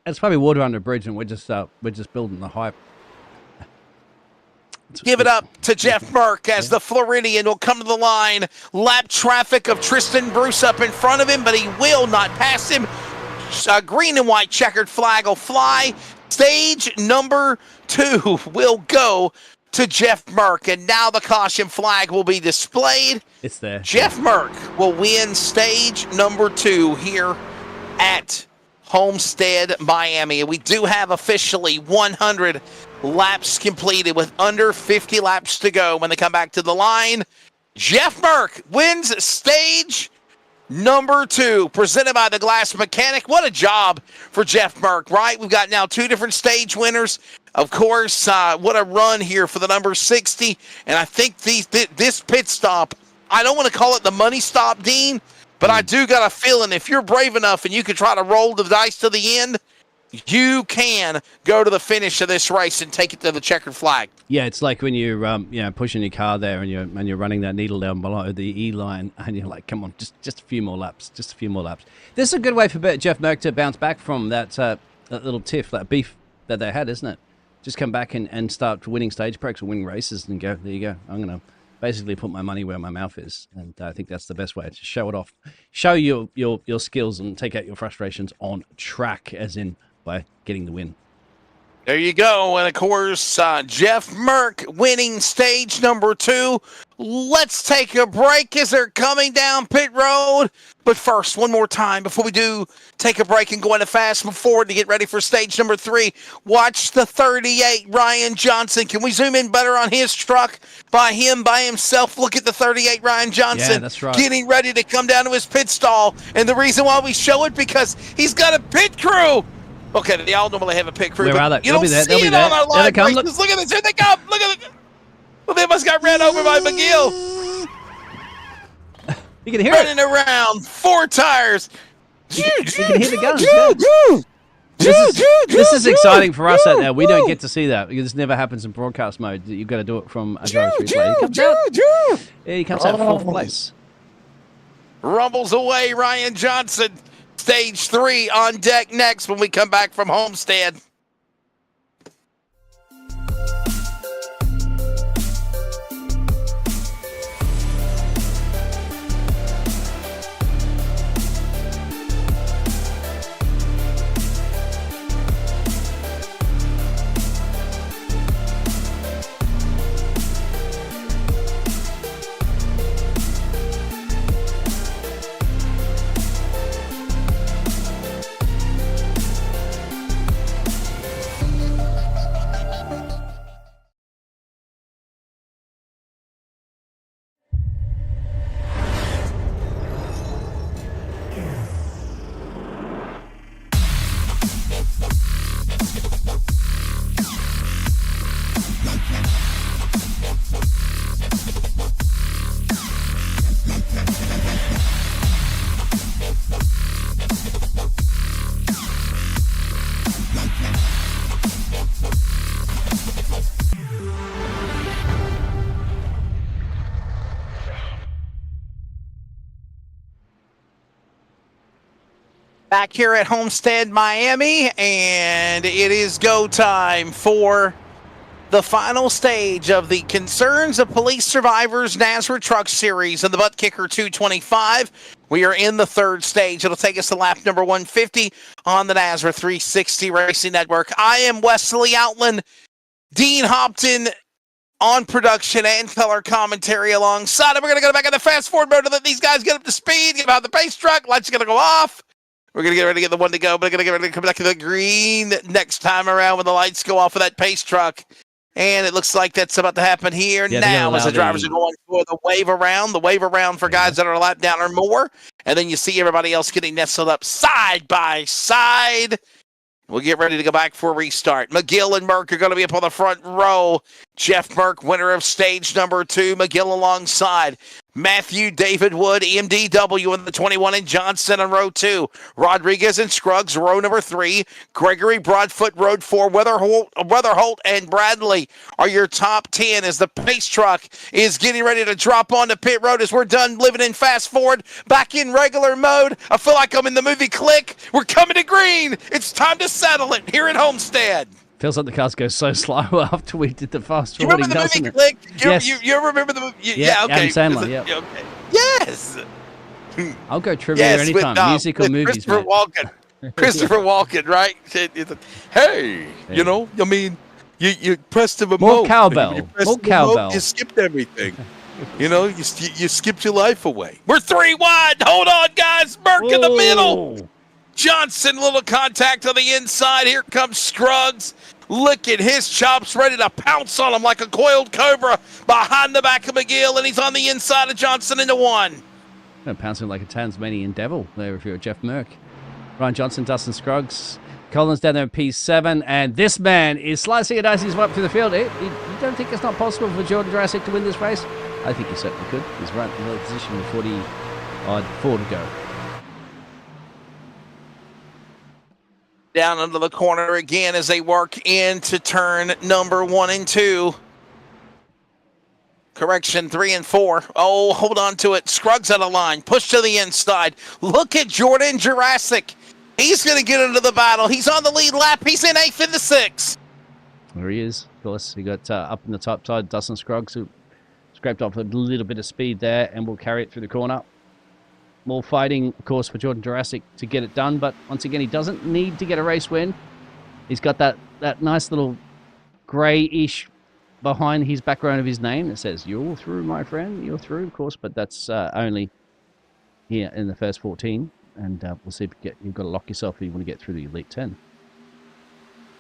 It's probably water under a bridge, and we're just building the hype. Give it up to Jeff Merck as the Floridian will come to the line. Lap traffic of Tristan Bruce up in front of him, but he will not pass him. Green and white checkered flag will fly. Stage number 2 will go to Jeff Merck, and now the caution flag will be displayed. It's there. Jeff Merck will win stage number 2 here at Homestead, Miami. We do have officially 100 laps completed with under 50 laps to go. When they come back to the line, Jeff Merck wins stage number 2, presented by the Glass Mechanic. What a job for Jeff Merck, right? We've got now 2 different stage winners. Of course, what a run here for the number 60. And I think this pit stop, I don't want to call it the money stop, Dean, but I do got a feeling if you're brave enough and you can try to roll the dice to the end, you can go to the finish of this race and take it to the checkered flag. Yeah, it's like when you're pushing your car there and you're running that needle down below the E line, and you're like, come on, just a few more laps, just a few more laps. This is a good way for Jeff Merck to bounce back from that little tiff, that beef that they had, isn't it? Just come back and start winning stage breaks or winning races and go, there you go. I'm going to basically put my money where my mouth is. And I think that's the best way to show it off. Show your skills and take out your frustrations on track, as in by getting the win. There you go. And of course, Jeff Merck winning stage number 2. Let's take a break as they're coming down pit road. But first, one more time before we do take a break and go into fast move forward to get ready for stage number 3. Watch the 38, Ryan Johnson. Can we zoom in better on his truck? By himself. Look at the 38, Ryan Johnson. Yeah, that's right. Getting ready to come down to his pit stall. And the reason why we show it, because he's got a pit crew. Okay, they all normally have a pit crew. Where are they? You don't see it on our live races. Look at this. Here they come. Look at it. Well, they must got ran over by McGill. You can hear running around, 4 tires. You can hear the guns. This is exciting for us out there. We don't get to see that because this never happens in broadcast mode. You've got to do it from a driver's replay. He comes out 4th place. Rumbles away, Ryan Johnson. Stage 3 on deck next when we come back from Homestead. Back here at Homestead, Miami, and it is go time for the final stage of the Concerns of Police Survivors NASRA Truck Series of the ButtKicker 225. We are in the third stage. It'll take us to lap number 150 on the NASRA 360 Racing Network. I am Wesley Outland, Dean Hopton on production and color commentary alongside. And we're going to go back in the fast forward mode to let these guys get up to speed, get out the pace truck. Lights are going to go off. We're going to get ready to get the one to go, but we're going to get ready to come back to the green next time around when the lights go off of that pace truck. And it looks like that's about to happen here now as the drivers are going for the wave around for guys that are a lap down or more. And then you see everybody else getting nestled up side by side. We'll get ready to go back for a restart. McGill and Merck are going to be up on the front row. Jeff Merck, winner of stage number 2. McGill alongside Matthew David Wood, MDW in the 21, and Johnson on row 2. Rodriguez and Scruggs, row number 3. Gregory Broadfoot, row 4. Weatherholt and Bradley are your top 10 as the pace truck is getting ready to drop onto pit road as we're done living in fast forward. Back in regular mode. I feel like I'm in the movie Click. We're coming to green. It's time to settle it here at Homestead. Feels like the cars go so slow after we did the fast forwarding. You remember the movie Click? Yes. You remember the movie? Yeah, okay. Adam Sandler, yeah. Okay. Yes. I'll go trivia anytime, music or movies. Christopher Walken. Christopher Walken, right? Hey, you know, I mean, you pressed the remote. More cowbell. More cowbell. You skipped everything. You know, you skipped your life away. We're 3 wide. Hold on, guys. Merck in the middle. Johnson, little contact on the inside. Here comes Scruggs, licking his chops, ready to pounce on him like a coiled cobra behind the back of McGill, and he's on the inside of Johnson into 1. Pouncing like a Tasmanian devil there if you're Jeff Merck. Ryan Johnson, Dustin Scruggs, Collins down there in P7, and this man is slicing and dicing his way up through the field. You don't think it's not possible for Jordan Jurassic to win this race? I think he certainly could. He's right in the position with 4 to go. Down into the corner again as they work into turn number 1 and 2. Correction, 3 and 4. Oh, hold on to it. Scruggs out of line. Push to the inside. Look at Jordan Jurassic. He's going to get into the battle. He's on the lead lap. He's in 8th in the 6th. There he is. Of course, he got up in the top side. Dustin Scruggs, who scraped off a little bit of speed there and will carry it through the corner. More fighting, of course, for Jordan Jurassic to get it done, but once again, he doesn't need to get a race win. He's got that nice little grey-ish behind his background of his name that says, "You're through, my friend, you're through," of course, but that's only here in the first 14, and we'll see if you've got to lock yourself if you want to get through the Elite 10.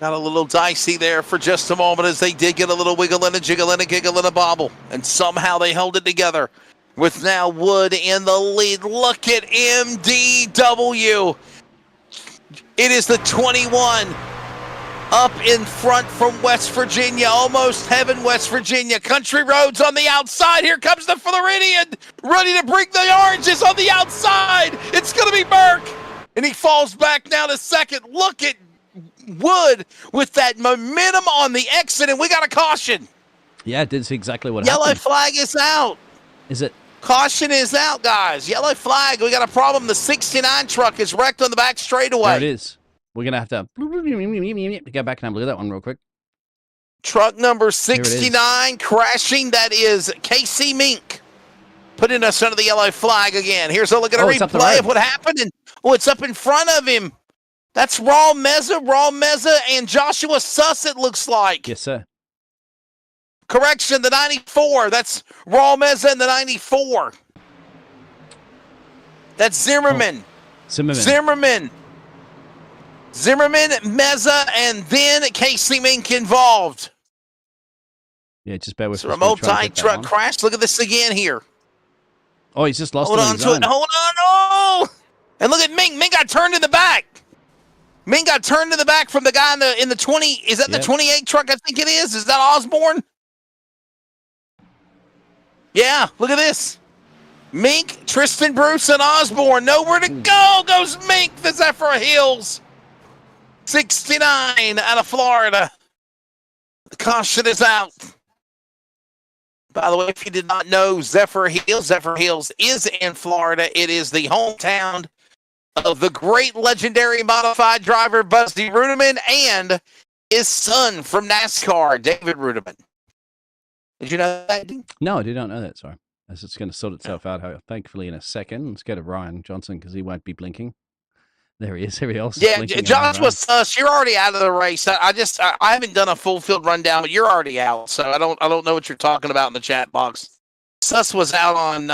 Got a little dicey there for just a moment as they did get a little wiggle and a jiggle and a giggle and a bobble, and somehow they held it together. With now Wood in the lead. Look at MDW. It is the 21 up in front from West Virginia. Almost heaven, West Virginia. Country Roads on the outside. Here comes the Floridian. Ready to bring the oranges on the outside. It's going to be Burke. And he falls back now to second. Look at Wood with that momentum on the exit. And we got a caution. Yeah, it did see exactly what happened. Yellow flag is out. Is it? Caution is out, guys. Yellow flag. We got a problem. The 69 truck is wrecked on the back straightaway. There it is. We're going to have to go back and have a look at that one real quick. Truck number 69 crashing. That is Casey Mink. Putting us under the yellow flag again. Here's a look at a replay of what happened. And it's up in front of him. That's Raw Meza, and Joshua Suss, it looks like. Yes, sir. Correction, the 94. That's Raw Meza and the 94. That's Zimmerman. Zimmerman, Meza, and then Casey Mink involved. Yeah, just bear with us. It's a multi-truck crash. Look at this again here. Oh, he's just lost Hold on to it. Hold on. Oh! And look at Mink. Mink got turned in the back. Mink got turned in the back from the guy in the 20. Is that the 28 truck? I think it is. Is that Osborne? Yeah, look at this. Mink, Tristan Bruce, and Osborne. Nowhere to go goes Mink, the Zephyr Hills. 69 out of Florida. The caution is out. By the way, if you did not know, Zephyr Hills is in Florida. It is the hometown of the great legendary modified driver Buzzy Ruderman and his son from NASCAR, David Ruderman. Did you know that? No, I did not know that. Sorry. As it's going to sort itself out, thankfully, in a second. Let's go to Ryan Johnson because he won't be blinking. There he is. Everybody else is blinking. Joshua Suss, you're already out of the race. I haven't done a full field rundown, but you're already out. So I don't know what you're talking about in the chat box. Suss was out on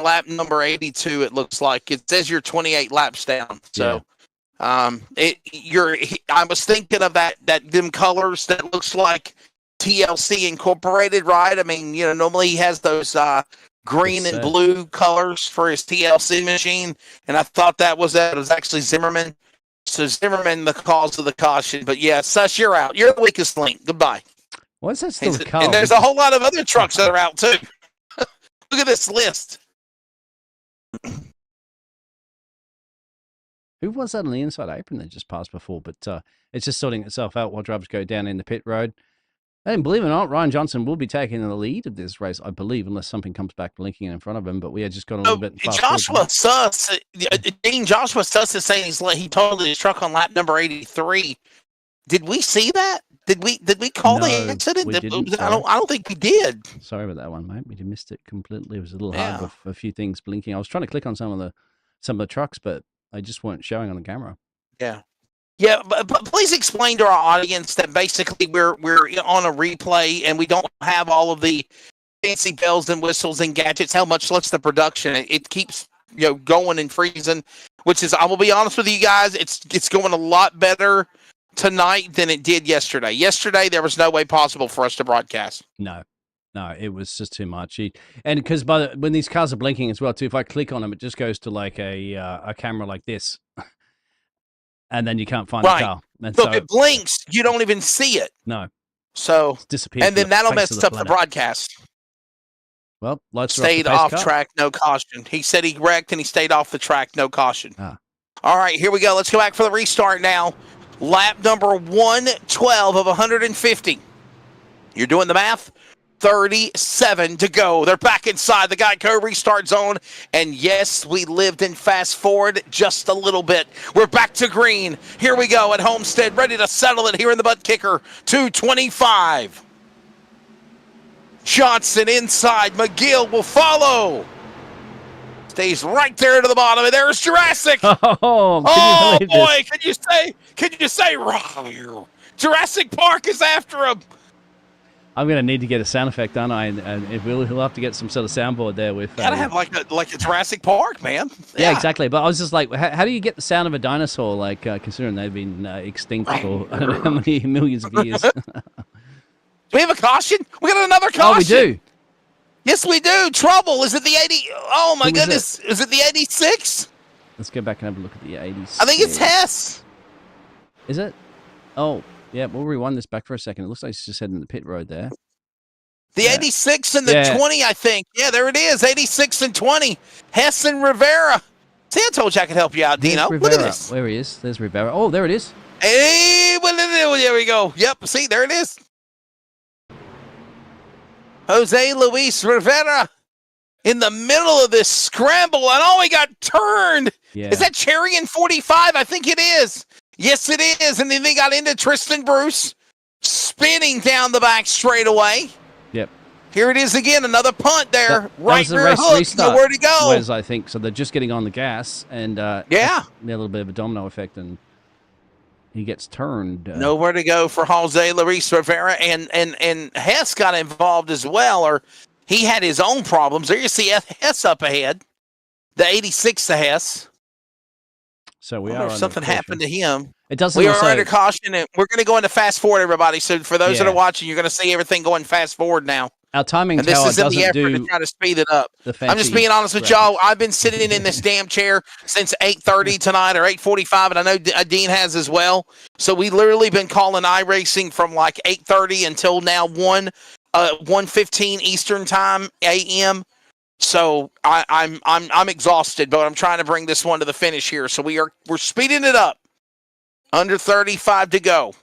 lap number 82. It looks like it says you're 28 laps down. So, I was thinking of that them colors that looks like TLC Incorporated, right? I mean, normally he has those green and blue colors for his TLC machine, and I thought that was actually Zimmerman. So Zimmerman, the cause of the caution. But yeah, Suss, you're out. You're the weakest link. Goodbye. Why is that still a car? And there's a whole lot of other trucks that are out too. Look at this list. Who was that on the inside apron that just passed before? But it's just sorting itself out while drivers go down in the pit road. And believe it or not, Ryan Johnson will be taking the lead of this race, I believe, unless something comes back blinking in front of him. But we had just got a little bit fast. Joshua Suss is saying he totaled his truck on lap number 83. Did we see that? Did we call the accident? We didn't, I don't think we did. Sorry about that one, mate. We missed it completely. It was a little hard with a few things blinking. I was trying to click on some of the trucks, but they just weren't showing on the camera. Yeah. Yeah, but please explain to our audience that basically we're on a replay and we don't have all of the fancy bells and whistles and gadgets. How much less the production? It keeps going and freezing, which is, I will be honest with you guys, it's going a lot better tonight than it did yesterday. Yesterday there was no way possible for us to broadcast. No, it was just too much. And because when these cars are blinking as well too, if I click on them, it just goes to like a camera like this. And then you can't find the car. And so if it blinks, you don't even see it. No. So it's disappeared. And then that'll mess up the broadcast. Well, lights stayed off track, no caution. He said he wrecked and he stayed off the track, no caution. All right, here we go. Let's go back for the restart now. Lap number 112 of 150. You're doing the math? 37 to go. They're back inside the Geico restart zone. And yes, we lived in fast forward just a little bit. We're back to green. Here we go at Homestead, ready to settle it here in the ButtKicker. 225. Johnson inside. McGill will follow. Stays right there to the bottom. And there's Jurassic. Oh boy, can you say Jurassic Park is after him. I'm going to need to get a sound effect, aren't I? And he'll have to get some sort of soundboard there with. Gotta have like a Jurassic Park, man. Yeah, exactly. But I was just like, how do you get the sound of a dinosaur? Like, considering they've been extinct for I don't know how many millions of years. Do we have a caution? We got another caution. Oh, we do. Yes, we do. Trouble. Is it the 80? Oh my goodness! Is it the 86? Let's go back and have a look at the 86. I think it's Hess. Is it? Oh. Yeah, we'll rewind this back for a second. It looks like he's just heading the pit road there. The 86 and the 20, I think. Yeah, there it is. 86 and 20. Hess and Rivera. See, I told you I could help you out, Dino. Look at this. Where he is. There's Rivera. Oh, there it is. Hey, there we go. Yep, see, there it is. Jose Luis Rivera in the middle of this scramble, and he got turned. Yeah. Is that Cherry in 45? I think it is. Yes, it is. And then they got into Tristan Bruce, spinning down the back straightaway. Yep. Here it is again, another punt there. That right was the rear race hook, restart, nowhere to go. Wes, I think. So they're just getting on the gas, and a little bit of a domino effect, and he gets turned. Nowhere to go for Jose Luis Rivera, and Hess got involved as well, or he had his own problems. There you see Hess up ahead, the 86 to Hess. So we are. Something happened to him. It doesn't. We are under caution, and we're going to go into fast forward, everybody. So for those that are watching, you're going to see everything going fast forward now. Our timing and this tower is in the doesn't effort to try to speed it up. I'm just being honest with graphics. y'all. I've been sitting in this damn chair since 8:30 tonight or 8:45, and I know Dean has as well. So we literally been calling iRacing from like 8:30 until now 1:15 Eastern time a.m. So I'm exhausted, but I'm trying to bring this one to the finish here. So we're speeding it up. Under 35 to go.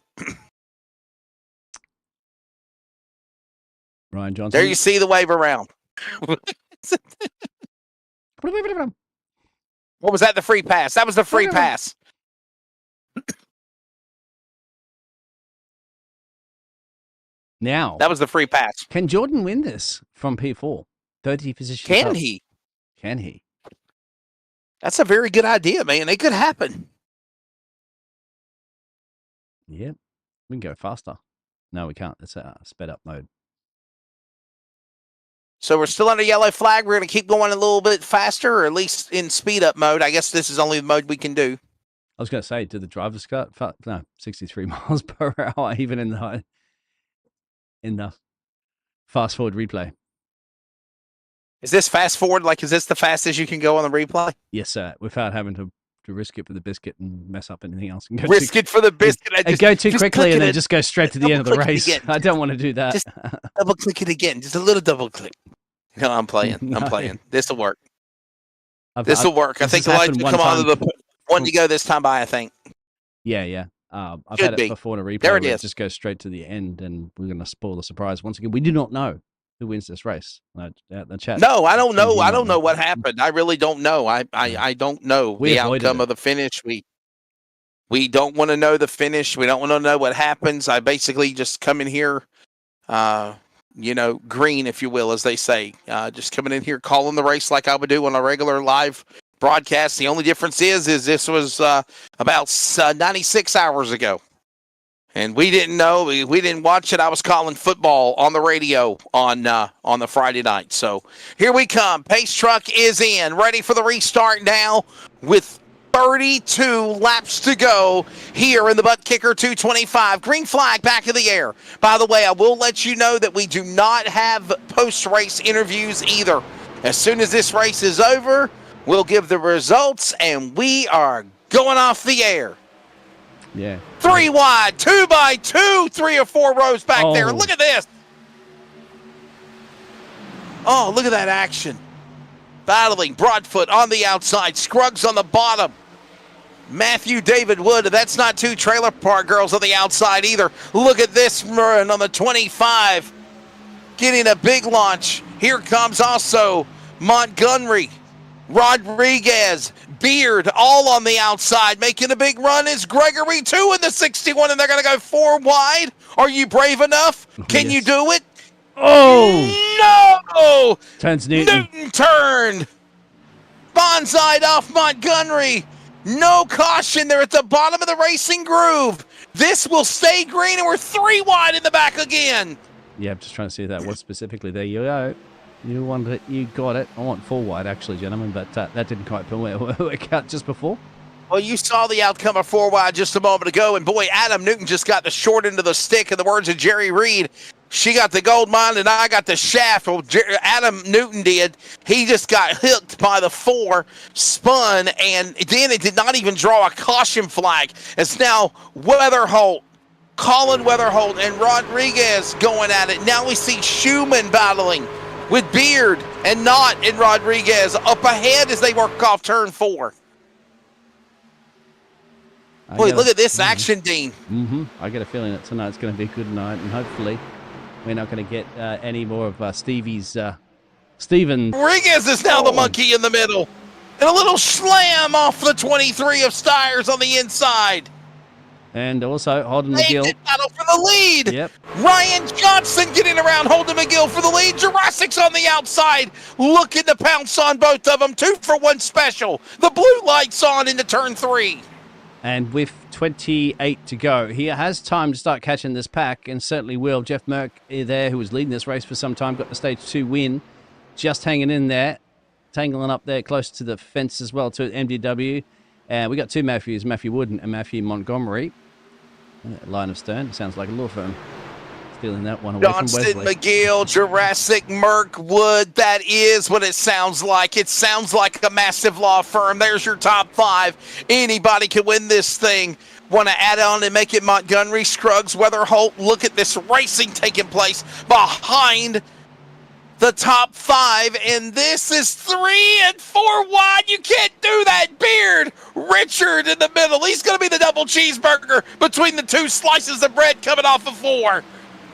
Ryan Johnson. There you see the wave around. What was that? The free pass. That was the free pass. Now. That was the free pass. Can Jordan win this from P4? 30 positions Can up. he? Can he? That's a very good idea, man. It could happen. Yeah. We can go faster. No, we can't. It's a sped up mode. So we're still under yellow flag. We're going to keep going a little bit faster, or at least in speed up mode. I guess this is only the mode we can do. I was going to say, did the drivers cut? No, 63 miles per hour, even in the fast forward replay. Is this fast forward? Like, is this the fastest you can go on the replay? Yes, sir. Without having to risk it for the biscuit and mess up anything else. And risk it for the biscuit. And go too quickly and then just go straight to the end of the race. I don't want to do that. Just double click it again. Just a little double click. No, I'm playing. No. I'm playing. This will work. This will work. I think the lights will come on to the one to go this time by, I think. Yeah. I've had it before in a replay. There it is. Just goes straight to the end, and we're going to spoil the surprise once again. We do not know who wins this race. The chat. No, I don't know. I don't know what happened. I really don't know. I don't know the outcome of the finish. We don't want to know the finish. We don't want to know what happens. I basically just come in here, green, if you will, as they say. Just coming in here, calling the race like I would do on a regular live broadcast. The only difference is this was about 96 hours ago. And we didn't know. We didn't watch it. I was calling football on the radio on the Friday night. So here we come. Pace truck is in, ready for the restart now with 32 laps to go here in the ButtKicker 225. Green flag back in the air. By the way, I will let you know that we do not have post-race interviews either. As soon as this race is over, we'll give the results, and we are going off the air. Yeah. 3 wide, 2 by 2, 3 or 4 rows back there. Look at this. Oh, look at that action. Battling Broadfoot on the outside, Scruggs on the bottom. Matthew David Wood, that's not 2 trailer park girls on the outside either. Look at this run on the 25. Getting a big launch. Here comes also Montgomery, Rodriguez, Beard, all on the outside. Making a big run is Gregory, too, in the 61, and they're going to go 4 wide. Are you brave enough? Can you do it? Oh! No! Turns Newton. Newton turned. Bonsai off Montgomery. No caution. They're at the bottom of the racing groove. This will stay green, and we're 3 wide in the back again. Yeah, I'm just trying to see that. What specifically? There you go. You wanted it. You got it. I want 4 wide, actually, gentlemen, but that didn't quite work out just before. Well, you saw the outcome of 4 wide just a moment ago, and boy, Adam Newton just got the short end of the stick, in the words of Jerry Reed. She got the gold mine, and I got the shaft. Well, Adam Newton did. He just got hooked by the 4, spun, and then it did not even draw a caution flag. It's now Weatherholt, Colin Weatherholt, and Rodriguez going at it. Now we see Schumann battling with Beard and Knott and Rodriguez up ahead as they work off turn 4. Boy, look at this action, Dean. I get a feeling that tonight's going to be a good night, and hopefully we're not going to get any more of Steven. Rodriguez is now the monkey in the middle. And a little slam off the 23 of Stiers on the inside. And also Holden McGill. Battle for the lead. Yep. Ryan Johnson getting around Holden McGill for the lead. Jurassic's on the outside, looking to pounce on both of them. 2 for 1 special. The blue light's on into turn 3. And with 28 to go, he has time to start catching this pack, and certainly will. Jeff Merck there, who was leading this race for some time, got the stage 2 win. Just hanging in there, tangling up there close to the fence as well to MDW. And we got 2 Matthews, Matthew Wood and Matthew Montgomery. Line of Stern, sounds like a law firm. Stealing that one away Johnston, from Wesley. McGill, Jurassic, Merck, Wood. That is what it sounds like. It sounds like a massive law firm. There's your top 5. Anybody can win this thing. Want to add on and make it Montgomery, Scruggs, Weatherholt. Look at this racing taking place behind the top 5, and this is 3 and 4 wide. You can't do that. Beard, Richard in the middle. He's going to be the double cheeseburger between the 2 slices of bread coming off of 4.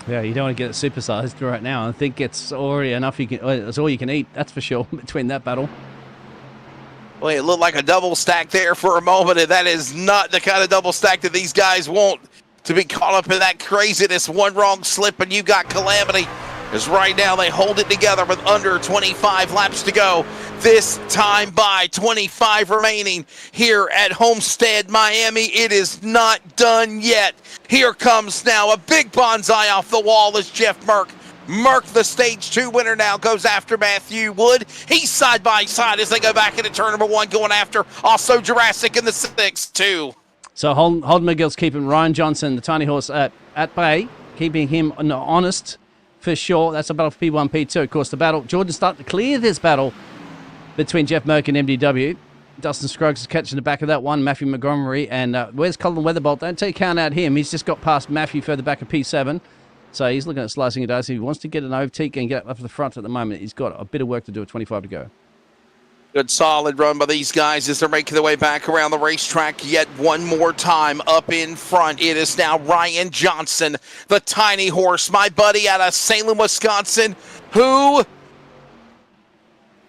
Yeah, you don't want to get it supersized right now. I think it's already enough. It's all you can eat. That's for sure. Between that battle. Well, it looked like a double stack there for a moment, and that is not the kind of double stack that these guys want to be caught up in that craziness. One wrong slip, and you got calamity. As right now they hold it together with under 25 laps to go. This time by 25 remaining here at Homestead, Miami. It is not done yet. Here comes now a big bonsai off the wall as Jeff Merck, the stage 2 winner, now goes after Matthew Wood. He's side by side as they go back into turn number 1, going after also Jurassic in the 6-2. So Holden McGill's keeping Ryan Johnson, the tiny horse, at bay, keeping him honest for sure. That's a battle for P1, P2. Of course, the battle, Jordan's starting to clear this battle between Jeff Merck and MDW. Dustin Scruggs is catching the back of that one. Matthew Montgomery, and where's Colin Weatherbolt? Don't take count out him. He's just got past Matthew further back of P7. So he's looking at slicing it out. If he wants to get an overtake and get up to the front at the moment, he's got a bit of work to do at 25 to go. Good solid run by these guys as they're making their way back around the racetrack yet one more time. Up in front, it is now Ryan Johnson, the tiny horse, my buddy out of Salem, Wisconsin, who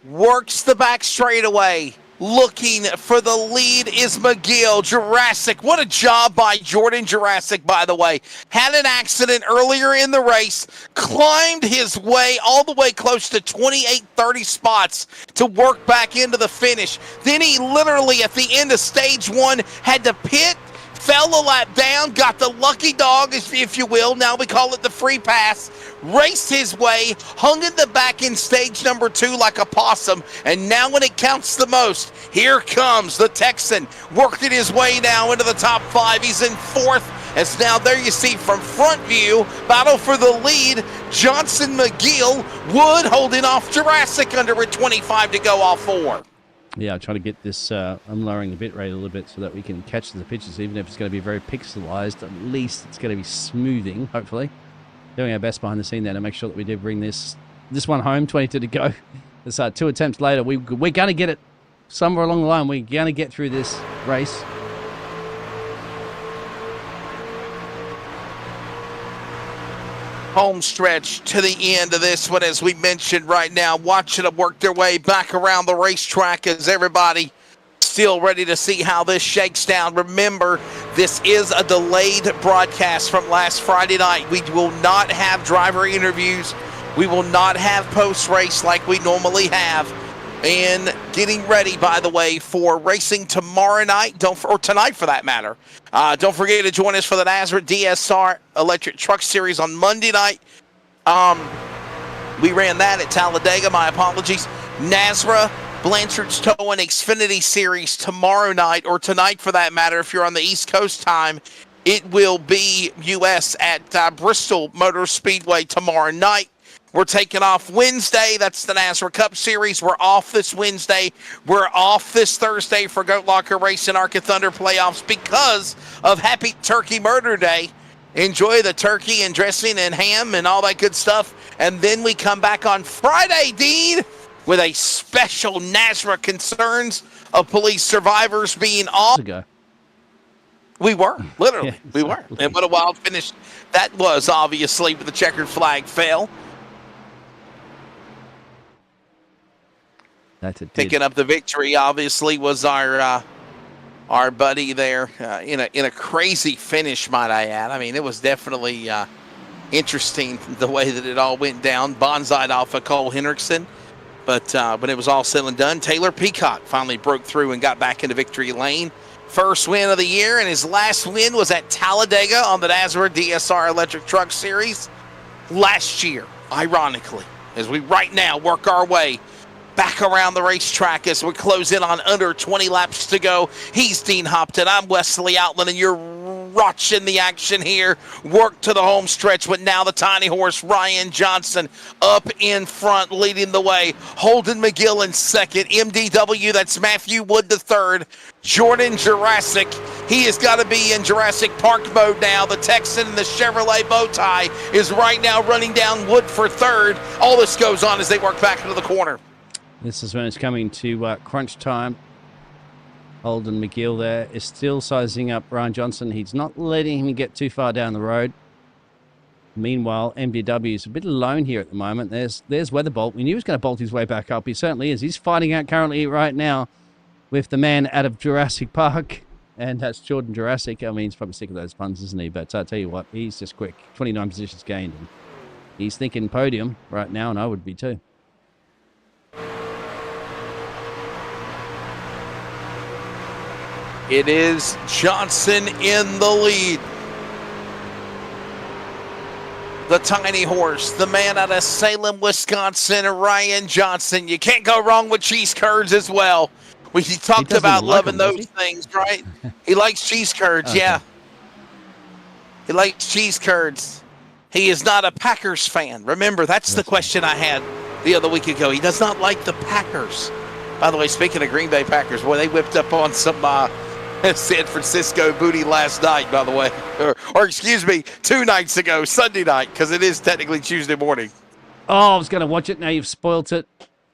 works the back straightaway. Looking for the lead is McGill. Jurassic, what a job by Jordan Jurassic, by the way. Had an accident earlier in the race, climbed his way all the way close to 28-30 spots to work back into the finish. Then he literally, at the end of stage 1, had to pit, fell a lap down, got the lucky dog, if you will. Now we call it the free pass. Raced his way, hung in the back in stage number 2 like a possum, and now when it counts the most, here comes the Texan, working his way now into the top 5. He's in 4th, as now there you see from front view, battle for the lead, Johnson, McGill, Wood holding off Jurassic under with 25 to go off 4. Yeah, I'm trying to get this, I'm lowering the bit rate a little bit so that we can catch the pictures, even if it's going to be very pixelized. At least it's going to be smoothing, hopefully. Doing our best behind the scene there to make sure that we do bring this one home. 22 to go. It's 2 attempts later. We're going to get it somewhere along the line. We're going to get through this race. Home stretch to the end of this one, as we mentioned right now. Watching them work their way back around the racetrack as everybody still ready to see how this shakes down. Remember, this is a delayed broadcast from last Friday night. We will not have driver interviews. We will not have post-race like we normally have. And getting ready, by the way, for racing tomorrow night, or tonight for that matter. Don't forget to join us for the Nazareth DSR Electric Truck Series on Monday night. We ran that at Talladega. My apologies. Nazareth, Blanchard's Towing Xfinity Series tomorrow night, or tonight for that matter, if you're on the East Coast time. It will be U.S. at Bristol Motor Speedway tomorrow night. We're taking off Wednesday. That's the NASCAR Cup Series. We're off this Wednesday. We're off this Thursday for Goat Locker Racing Arca Thunder playoffs because of Happy Turkey Murder Day. Enjoy the turkey and dressing and ham and all that good stuff. And then we come back on Friday, Dean, with a special NASCAR concerns of police survivors being off. We were, literally. Yeah, we were. And what a wild finish that was, obviously, with the checkered flag fail. Picking up the victory, obviously, was our buddy there in a crazy finish, might I add. I mean, it was definitely interesting the way that it all went down. Bonsai off of Cole Hendrickson. But when it was all said and done, Taylor Peacock finally broke through and got back into victory lane. First win of the year, and his last win was at Talladega on the Nazareth DSR Electric Truck Series last year, ironically, as we right now work our way back around the racetrack as we close in on under 20 laps to go. He's Dean Hopton. I'm Wesley Outland, and you're watching the action here. Work to the home stretch, but now the tiny horse, Ryan Johnson, up in front, leading the way. Holden McGill in second. MDW, that's Matthew Wood the third. Jordan Jurassic, he has got to be in Jurassic Park mode now. The Texan in the Chevrolet bow tie is right now running down Wood for third. All this goes on as they work back into the corner. This is when it's coming to crunch time. Holden McGill there is still sizing up Ryan Johnson. He's not letting him get too far down the road. Meanwhile, MDW is a bit alone here at the moment. There's Weatherbolt. We knew he was going to bolt his way back up. He certainly is. He's fighting out currently right now with the man out of Jurassic Park, and that's Jordan Jurassic. I mean, he's probably sick of those puns, isn't he? But I tell you what, he's just quick. 29 positions gained. And he's thinking podium right now, and I would be too. It is Johnson in the lead. The tiny horse, the man out of Salem, Wisconsin, Ryan Johnson. You can't go wrong with cheese curds as well. We talked about loving those things, right? He likes cheese curds, okay. Yeah. He likes cheese curds. He is not a Packers fan. Remember, that's the question I had the other week ago. He does not like the Packers. By the way, speaking of Green Bay Packers, boy, they whipped up on some San Francisco booty last night, by the way. Or excuse me, 2 nights ago, Sunday night, because it is technically Tuesday morning. Oh, I was going to watch it. Now you've spoilt it.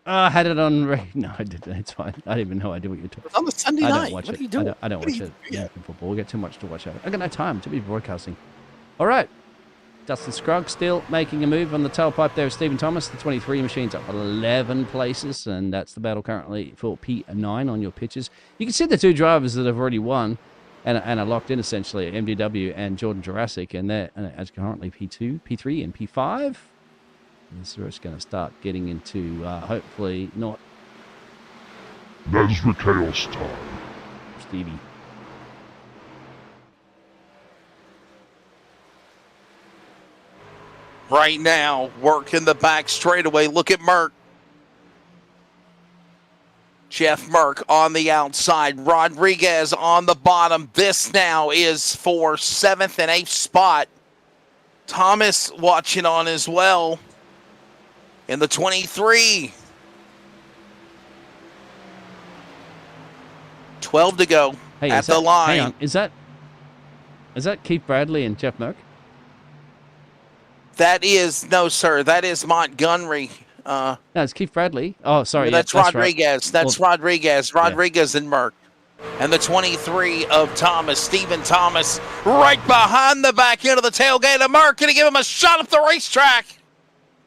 I had it on. No, I didn't. It's fine. I didn't even know I did what you're talking about. It's on the Sunday night. I don't watch what it. Are you doing? I don't watch it. American football. We get too much to watch. I got no time to be broadcasting. All right. Dustin Scruggs still making a move on the tailpipe there of Stephen Thomas. The 23 machine's up 11 places, and that's the battle currently for P9 on your pitches. You can see the 2 drivers that have already won and are locked in, essentially, MDW and Jordan Jurassic, and they're currently P2, P3, and P5. And so it's going to start getting into, hopefully, not... That's the chaos time. Stevie. Right now, working the back straightaway. Look at Merck. Jeff Merck on the outside. Rodriguez on the bottom. This now is for 7th and 8th spot. Thomas watching on as well in the 23. 12 to go at the line. Hang on. Is that Keith Bradley and Jeff Merck? That is, no, sir. That is Montgomery. No, it's Keith Bradley. Oh, sorry. That's Rodriguez. Right. That's Rodriguez. Rodriguez and Merck. And the 23 of Thomas, Stephen Thomas, right behind the back end of the tailgate of Merck. Going to give him a shot up the racetrack.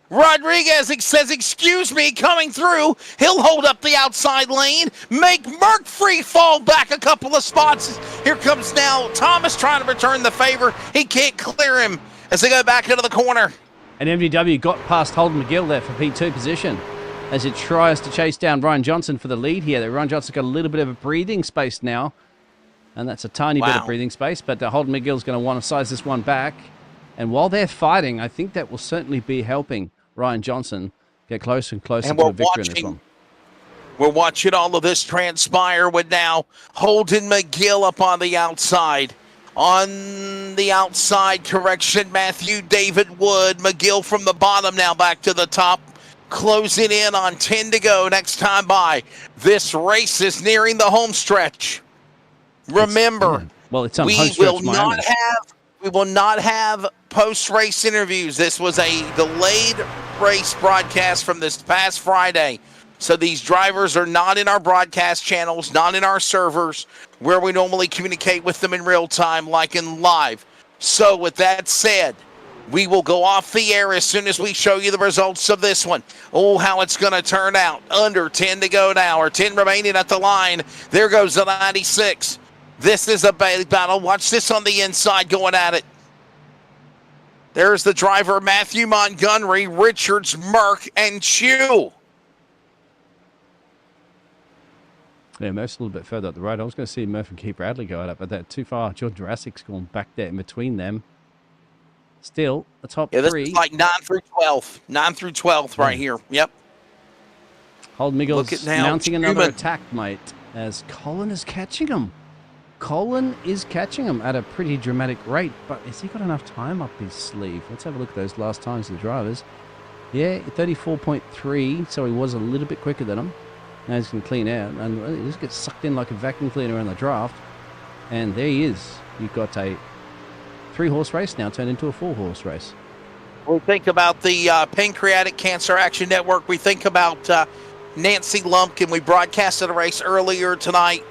Rodriguez says, excuse me, coming through. He'll hold up the outside lane, make Merck free fall back a couple of spots. Here comes now Thomas trying to return the favor. He can't clear him as they go back into the corner. And MDW got past Holden McGill there for P2 position as it tries to chase down Ryan Johnson for the lead here. Ryan Johnson's got a little bit of a breathing space now, and that's a tiny bit of breathing space, but Holden McGill's going to want to size this one back. And while they're fighting, I think that will certainly be helping Ryan Johnson get closer and closer to a victory in this one. We're watching all of this transpire with now Holden McGill up on the outside. On the outside, correction, Matthew David Wood. McGill from the bottom now back to the top. Closing in on 10 to go next time by. This race is nearing the home stretch. Remember, we will not have post-race interviews. This was a delayed race broadcast from this past Friday. So these drivers are not in our broadcast channels, not in our servers, where we normally communicate with them in real time, like in live. So with that said, we will go off the air as soon as we show you the results of this one. Oh, how it's going to turn out. Under 10 to go now, or 10 remaining at the line. There goes the 96. This is a battle. Watch this on the inside going at it. There's the driver, Matthew Montgomery, Richards, Merck, and Chew. Yeah, Murph's a little bit further up the road. I was going to see Murph and Keith Bradley go up, but they're too far. Jordan Jurassic's gone back there in between them. Still, the top three. This is like 9 through 12. 9 through 12 right here. Yep. Holden Miggles mounting another attack, mate, as Colin is catching him. Colin is catching him at a pretty dramatic rate, but has he got enough time up his sleeve? Let's have a look at those last times of the drivers. Yeah, 34.3, so he was a little bit quicker than him. Now he's going to clean out, and he just gets sucked in like a vacuum cleaner around the draft. And there he is. You've got a 3-horse race now turned into a 4-horse race. We think about the Pancreatic Cancer Action Network. We think about Nancy Lumpkin. We broadcasted a race earlier tonight,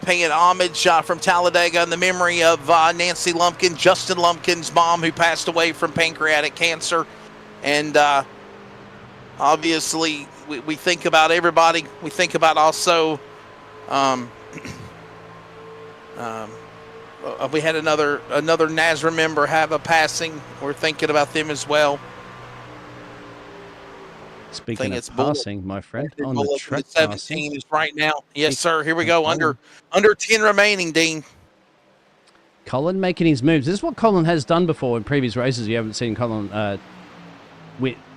paying homage from Talladega in the memory of Nancy Lumpkin, Justin Lumpkin's mom, who passed away from pancreatic cancer. And obviously, we think about everybody. We think about also Um, we had another NASRA member have a passing. We're thinking about them as well. Speaking of passing, my friend, on the track 17 passing is right now. Yes, sir. Here we go. Under 10 remaining, Dean. Colin making his moves. This is what Colin has done before in previous races. You haven't seen Colin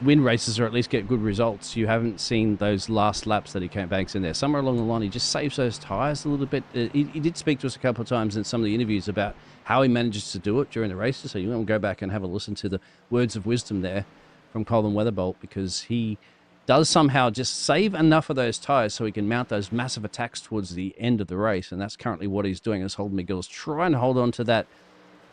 win races or at least get good results. You haven't seen those last laps that he banks in there. Somewhere along the line, he just saves those tyres a little bit. He did speak to us a couple of times in some of the interviews about how he manages to do it during the races. So you want to go back and have a listen to the words of wisdom there from Colin Weatherbolt, because he does somehow just save enough of those tyres so he can mount those massive attacks towards the end of the race. And that's currently what he's doing, as Holden McGill's trying to hold on to that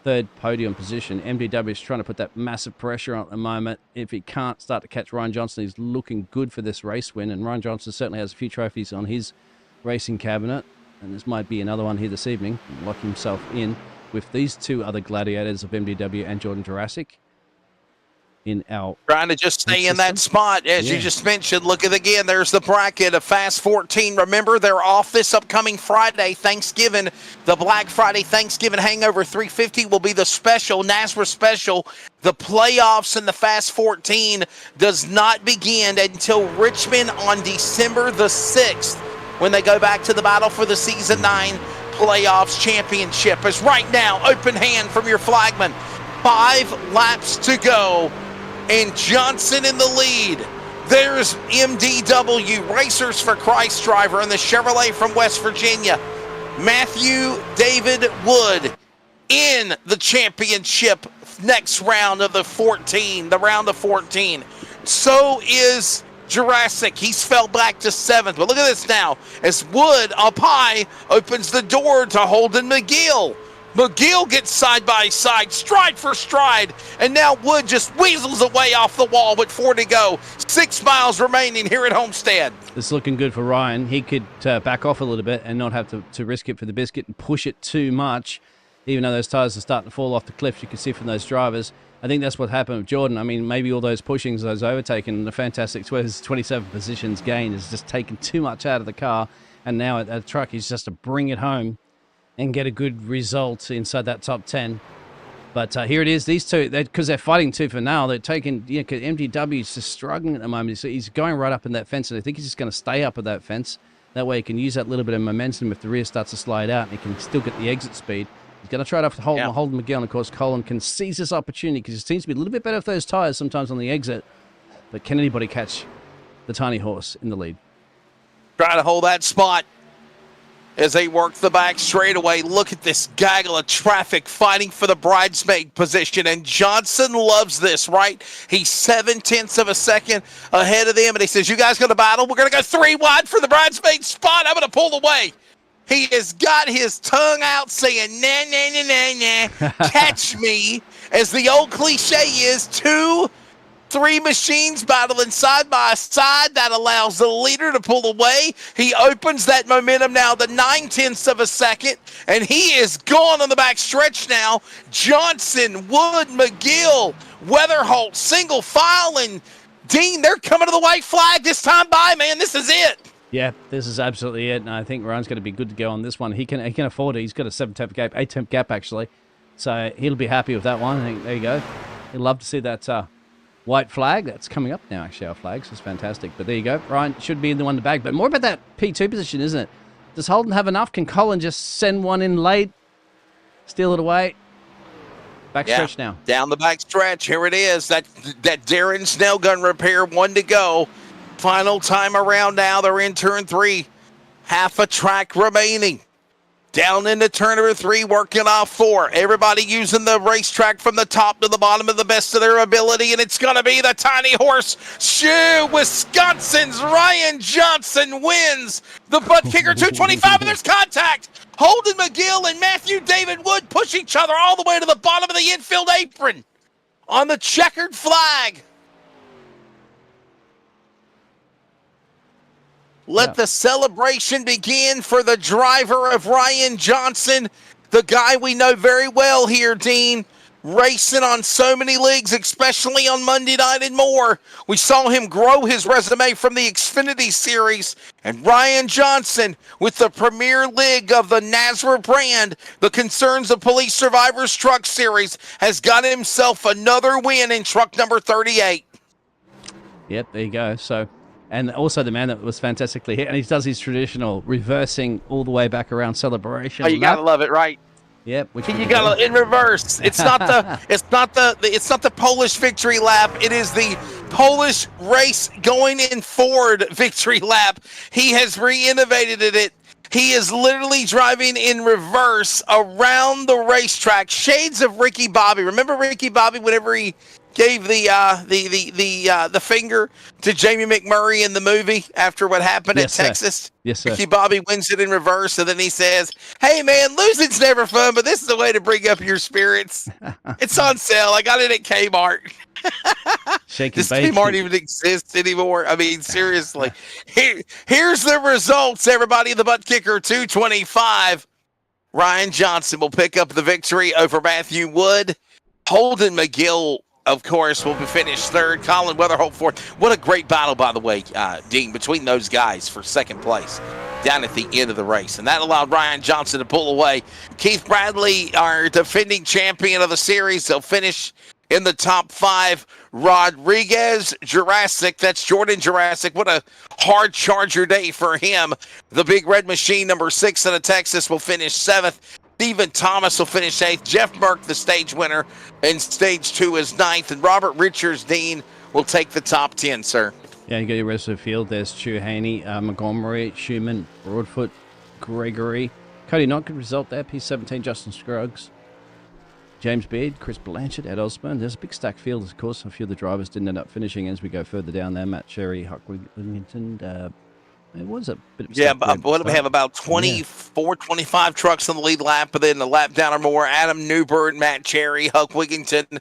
third podium position. MDW is trying to put that massive pressure on at the moment. If he can't start to catch Ryan Johnson, he's looking good for this race win. And Ryan Johnson certainly has a few trophies on his racing cabinet. And this might be another one here this evening. Lock himself in with these two other gladiators of MDW and Jordan Jurassic in our trying to just stay in that spot, as you just mentioned. Look at again, there's the bracket of Fast 14. Remember, they're off this upcoming Friday, Thanksgiving. The Black Friday Thanksgiving Hangover 350 will be the special, NASRA special. The playoffs in the Fast 14 does not begin until Richmond on December the 6th, when they go back to the battle for the Season 9 Playoffs Championship. As right now, open hand from your flagman. 5 laps to go, and Johnson in the lead. There's MDW, Racers for Christ driver, and the Chevrolet from West Virginia. Matthew David Wood in the championship next round of the round of 14. So is Jurassic. He's fell back to 7th. But look at this now, as Wood up high opens the door to Holden McGill. McGill gets side by side, stride for stride, and now Wood just weasels away off the wall with 4 to go. 6 miles remaining here at Homestead. It's looking good for Ryan. He could back off a little bit and not have to risk it for the biscuit and push it too much, even though those tyres are starting to fall off the cliff. You can see from those drivers. I think that's what happened with Jordan. I mean, maybe all those pushings, those overtaking, the fantastic 27 positions gain is just taken too much out of the car, and now at the truck he's just to bring it home and get a good result inside that top 10. But here it is. These two, because they're fighting tooth and nail, they're taking, because MDW is just struggling at the moment. So he's going right up in that fence, and I think he's just going to stay up at that fence. That way he can use that little bit of momentum if the rear starts to slide out, and he can still get the exit speed. He's going to try it off to Holden McGill, and of course Colin can seize this opportunity because it seems to be a little bit better with those tyres sometimes on the exit. But can anybody catch the tiny horse in the lead? Try to hold that spot as they work the back straightaway. Look at this gaggle of traffic fighting for the bridesmaid position, and Johnson loves this, right? He's 0.7 of a second ahead of them, and he says, you guys going to battle? We're going to go 3 wide for the bridesmaid spot. I'm going to pull away. He has got his tongue out saying, nah, nah, nah, nah, nah, catch me. As the old cliche is, 2-3 machines battling side by side. That allows the leader to pull away. He opens that momentum now to 0.9 of a second, and he is gone on the back stretch now. Johnson, Wood, McGill, Weatherholt, single file, and Dean, they're coming to the white flag this time by, man. This is it. Yeah, this is absolutely it, and I think Ryan's going to be good to go on this one. He can afford it. He's got a 7-temp gap, 8-temp gap, actually. So he'll be happy with that one. I think, there you go. He'll love to see that white flag. That's coming up now, actually, our flags. It's fantastic. But there you go. Ryan should be in the one in the bag. But more about that P2 position, isn't it? Does Holden have enough? Can Colin just send one in late? Steal it away? Back stretch now. Down the back stretch. Here it is. That Darren Snell gun repair, 1 to go. Final time around now. They're in turn 3. Half a track remaining. Down into turn number 3, working off 4. Everybody using the racetrack from the top to the bottom of the best of their ability, and it's going to be the tiny horse. Wisconsin's Ryan Johnson wins the ButtKicker 225, and there's contact. Holden McGill and Matthew David Wood push each other all the way to the bottom of the infield apron on the checkered flag. Let the celebration begin for the driver of Ryan Johnson, the guy we know very well here, Dean. racing on so many leagues, especially on Monday night and more. We saw him grow his resume from the Xfinity Series, and Ryan Johnson with the Premier League of the NASRA brand, the Concerns of Police Survivors Truck Series, has got himself another win in truck number 38. Yep, there you go. So, and also the man that was fantastically hit, and he does his traditional reversing all the way back around celebration. Oh, you gotta love it, right? Yep, which you got in reverse. It's not the Polish victory lap. It is the Polish race going in forward victory lap. He has re-innovated it. He is literally driving in reverse around the racetrack. Shades of Ricky Bobby. Remember Ricky Bobby whenever he gave the finger to Jamie McMurray in the movie after what happened at Texas? Yes, sir. Ricky Bobby wins it in reverse, and then he says, "Hey, man, losing's never fun, but this is a way to bring up your spirits. It's on sale. I got it at Kmart." Does Kmart even exist anymore? I mean, seriously. Here's the results, everybody. The ButtKicker 225. Ryan Johnson will pick up the victory over Matthew Wood. Holden McGill, of course, will be finished third. Colin Weatherholt fourth. What a great battle, by the way, Dean, between those guys for second place down at the end of the race. And that allowed Ryan Johnson to pull away. Keith Bradley, our defending champion of the series, he'll finish in the top 5. Rodriguez Jurassic, that's Jordan Jurassic. What a hard Charger day for him. The Big Red Machine, number 6 out of Texas, will finish 7th. Stephen Thomas will finish 8th. Jeff Burke, the stage winner, in stage 2 is 9th. And Robert Richards Dean will take the top 10, sir. Yeah, you got your rest of the field. There's Stu Haney, Montgomery, Schumann, Broadfoot, Gregory. Cody Knott, good result there. P17, Justin Scruggs. James Beard, Chris Blanchard, Ed Osborne. There's a big stack field, of course. A few of the drivers didn't end up finishing as we go further down there. Matt Cherry, Huck Wigington. It was a bit of what do we have? About 24, 25 trucks on the lead lap, but then a lap down or more. Adam Newbert, Matt Cherry, Huck Wigington,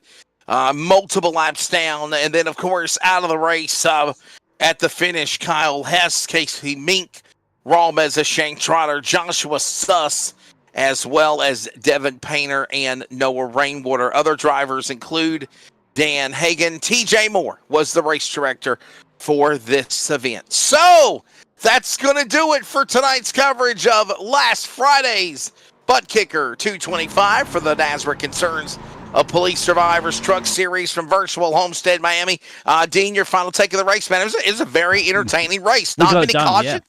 multiple laps down. And then, of course, out of the race at the finish, Kyle Hess, Casey Mink, Ralmez, Shane Trotter, Joshua Suss, as well as Devin Painter and Noah Rainwater. Other drivers include Dan Hagan. TJ Moore was the race director for this event. So that's going to do it for tonight's coverage of last Friday's ButtKicker 225 for the NASRA Concerns of Police Survivors Truck Series from Virtual Homestead, Miami. Dean, your final take of the race, man. It was a very entertaining race. Not many cautions.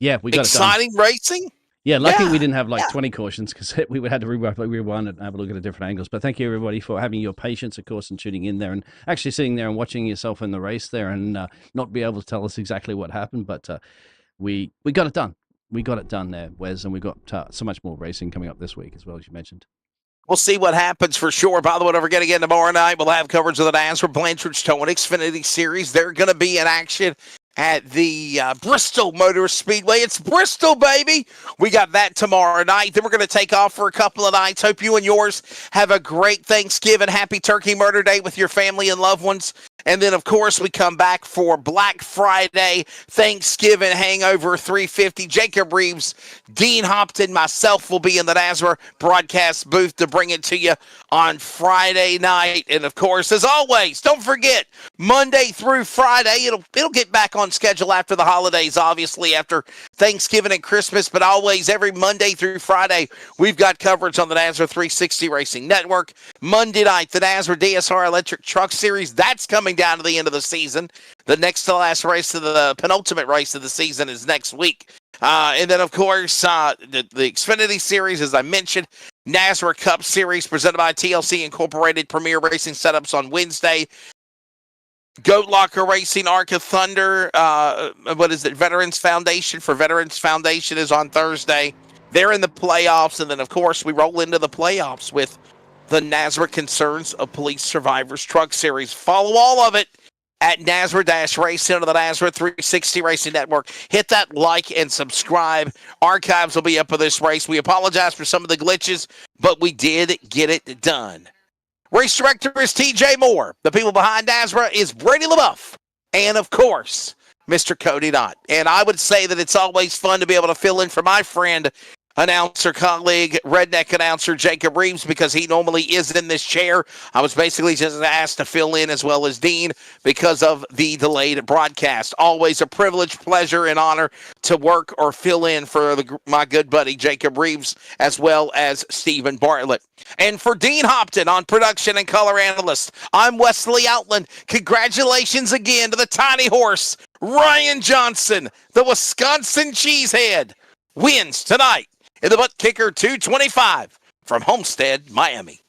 Yeah, we got exciting racing. Yeah, lucky we didn't have 20 cautions because we would have to rewind and have a look at the different angles. But thank you, everybody, for having your patience, of course, and tuning in there and actually sitting there and watching yourself in the race there and not be able to tell us exactly what happened. But we got it done. We got it done there, Wes, and we got so much more racing coming up this week as well, as you mentioned. We'll see what happens for sure. By the way, don't forget again, tomorrow night we'll have coverage of the NASRA Blanchard's Towing Xfinity Series. They're going to be in action at the Bristol Motor Speedway. It's Bristol, baby. We got that tomorrow night. Then we're going to take off for a couple of nights. Hope you and yours have a great Thanksgiving. Happy Turkey Murder Day with your family and loved ones. And then, of course, we come back for Black Friday, Thanksgiving Hangover 350. Jacob Reeves, Dean Hopton, myself will be in the NASRA broadcast booth to bring it to you on Friday night. And, of course, as always, don't forget, Monday through Friday, it'll get back on schedule after the holidays, obviously, after Thanksgiving and Christmas. But always, every Monday through Friday, we've got coverage on the NASRA 360 Racing Network. Monday night, the NASRA DSR Electric Truck Series. That's coming down to the end of the season. The next to last race of the penultimate race of the season is next week. And then, of course, the Xfinity Series, as I mentioned, NASRA Cup Series presented by TLC Incorporated Premier Racing Setups on Wednesday. Goat Locker Racing, Arc of Thunder, Veterans Foundation for Veterans Foundation is on Thursday. They're in the playoffs. And then, of course, we roll into the playoffs with the NASRA Concerns of Police Survivors Truck Series. Follow all of it at NASRA-Racing on the NASRA 360 Racing Network. Hit that like and subscribe. Archives will be up for this race. We apologize for some of the glitches, but we did get it done. Race director is TJ Moore. The people behind NASRA is Brady LaBeouf. And, of course, Mr. Cody Knott. And I would say that it's always fun to be able to fill in for my friend, announcer colleague, redneck announcer Jacob Reeves, because he normally is in this chair. I was basically just asked to fill in, as well as Dean, because of the delayed broadcast. Always a privilege, pleasure, and honor to work or fill in for my good buddy Jacob Reeves, as well as Stephen Bartlett. And for Dean Hopton on production and color analyst, I'm Wesley Outland. Congratulations again to the tiny horse, Ryan Johnson, the Wisconsin Cheesehead, wins tonight in the ButtKicker 225 from Homestead, Miami.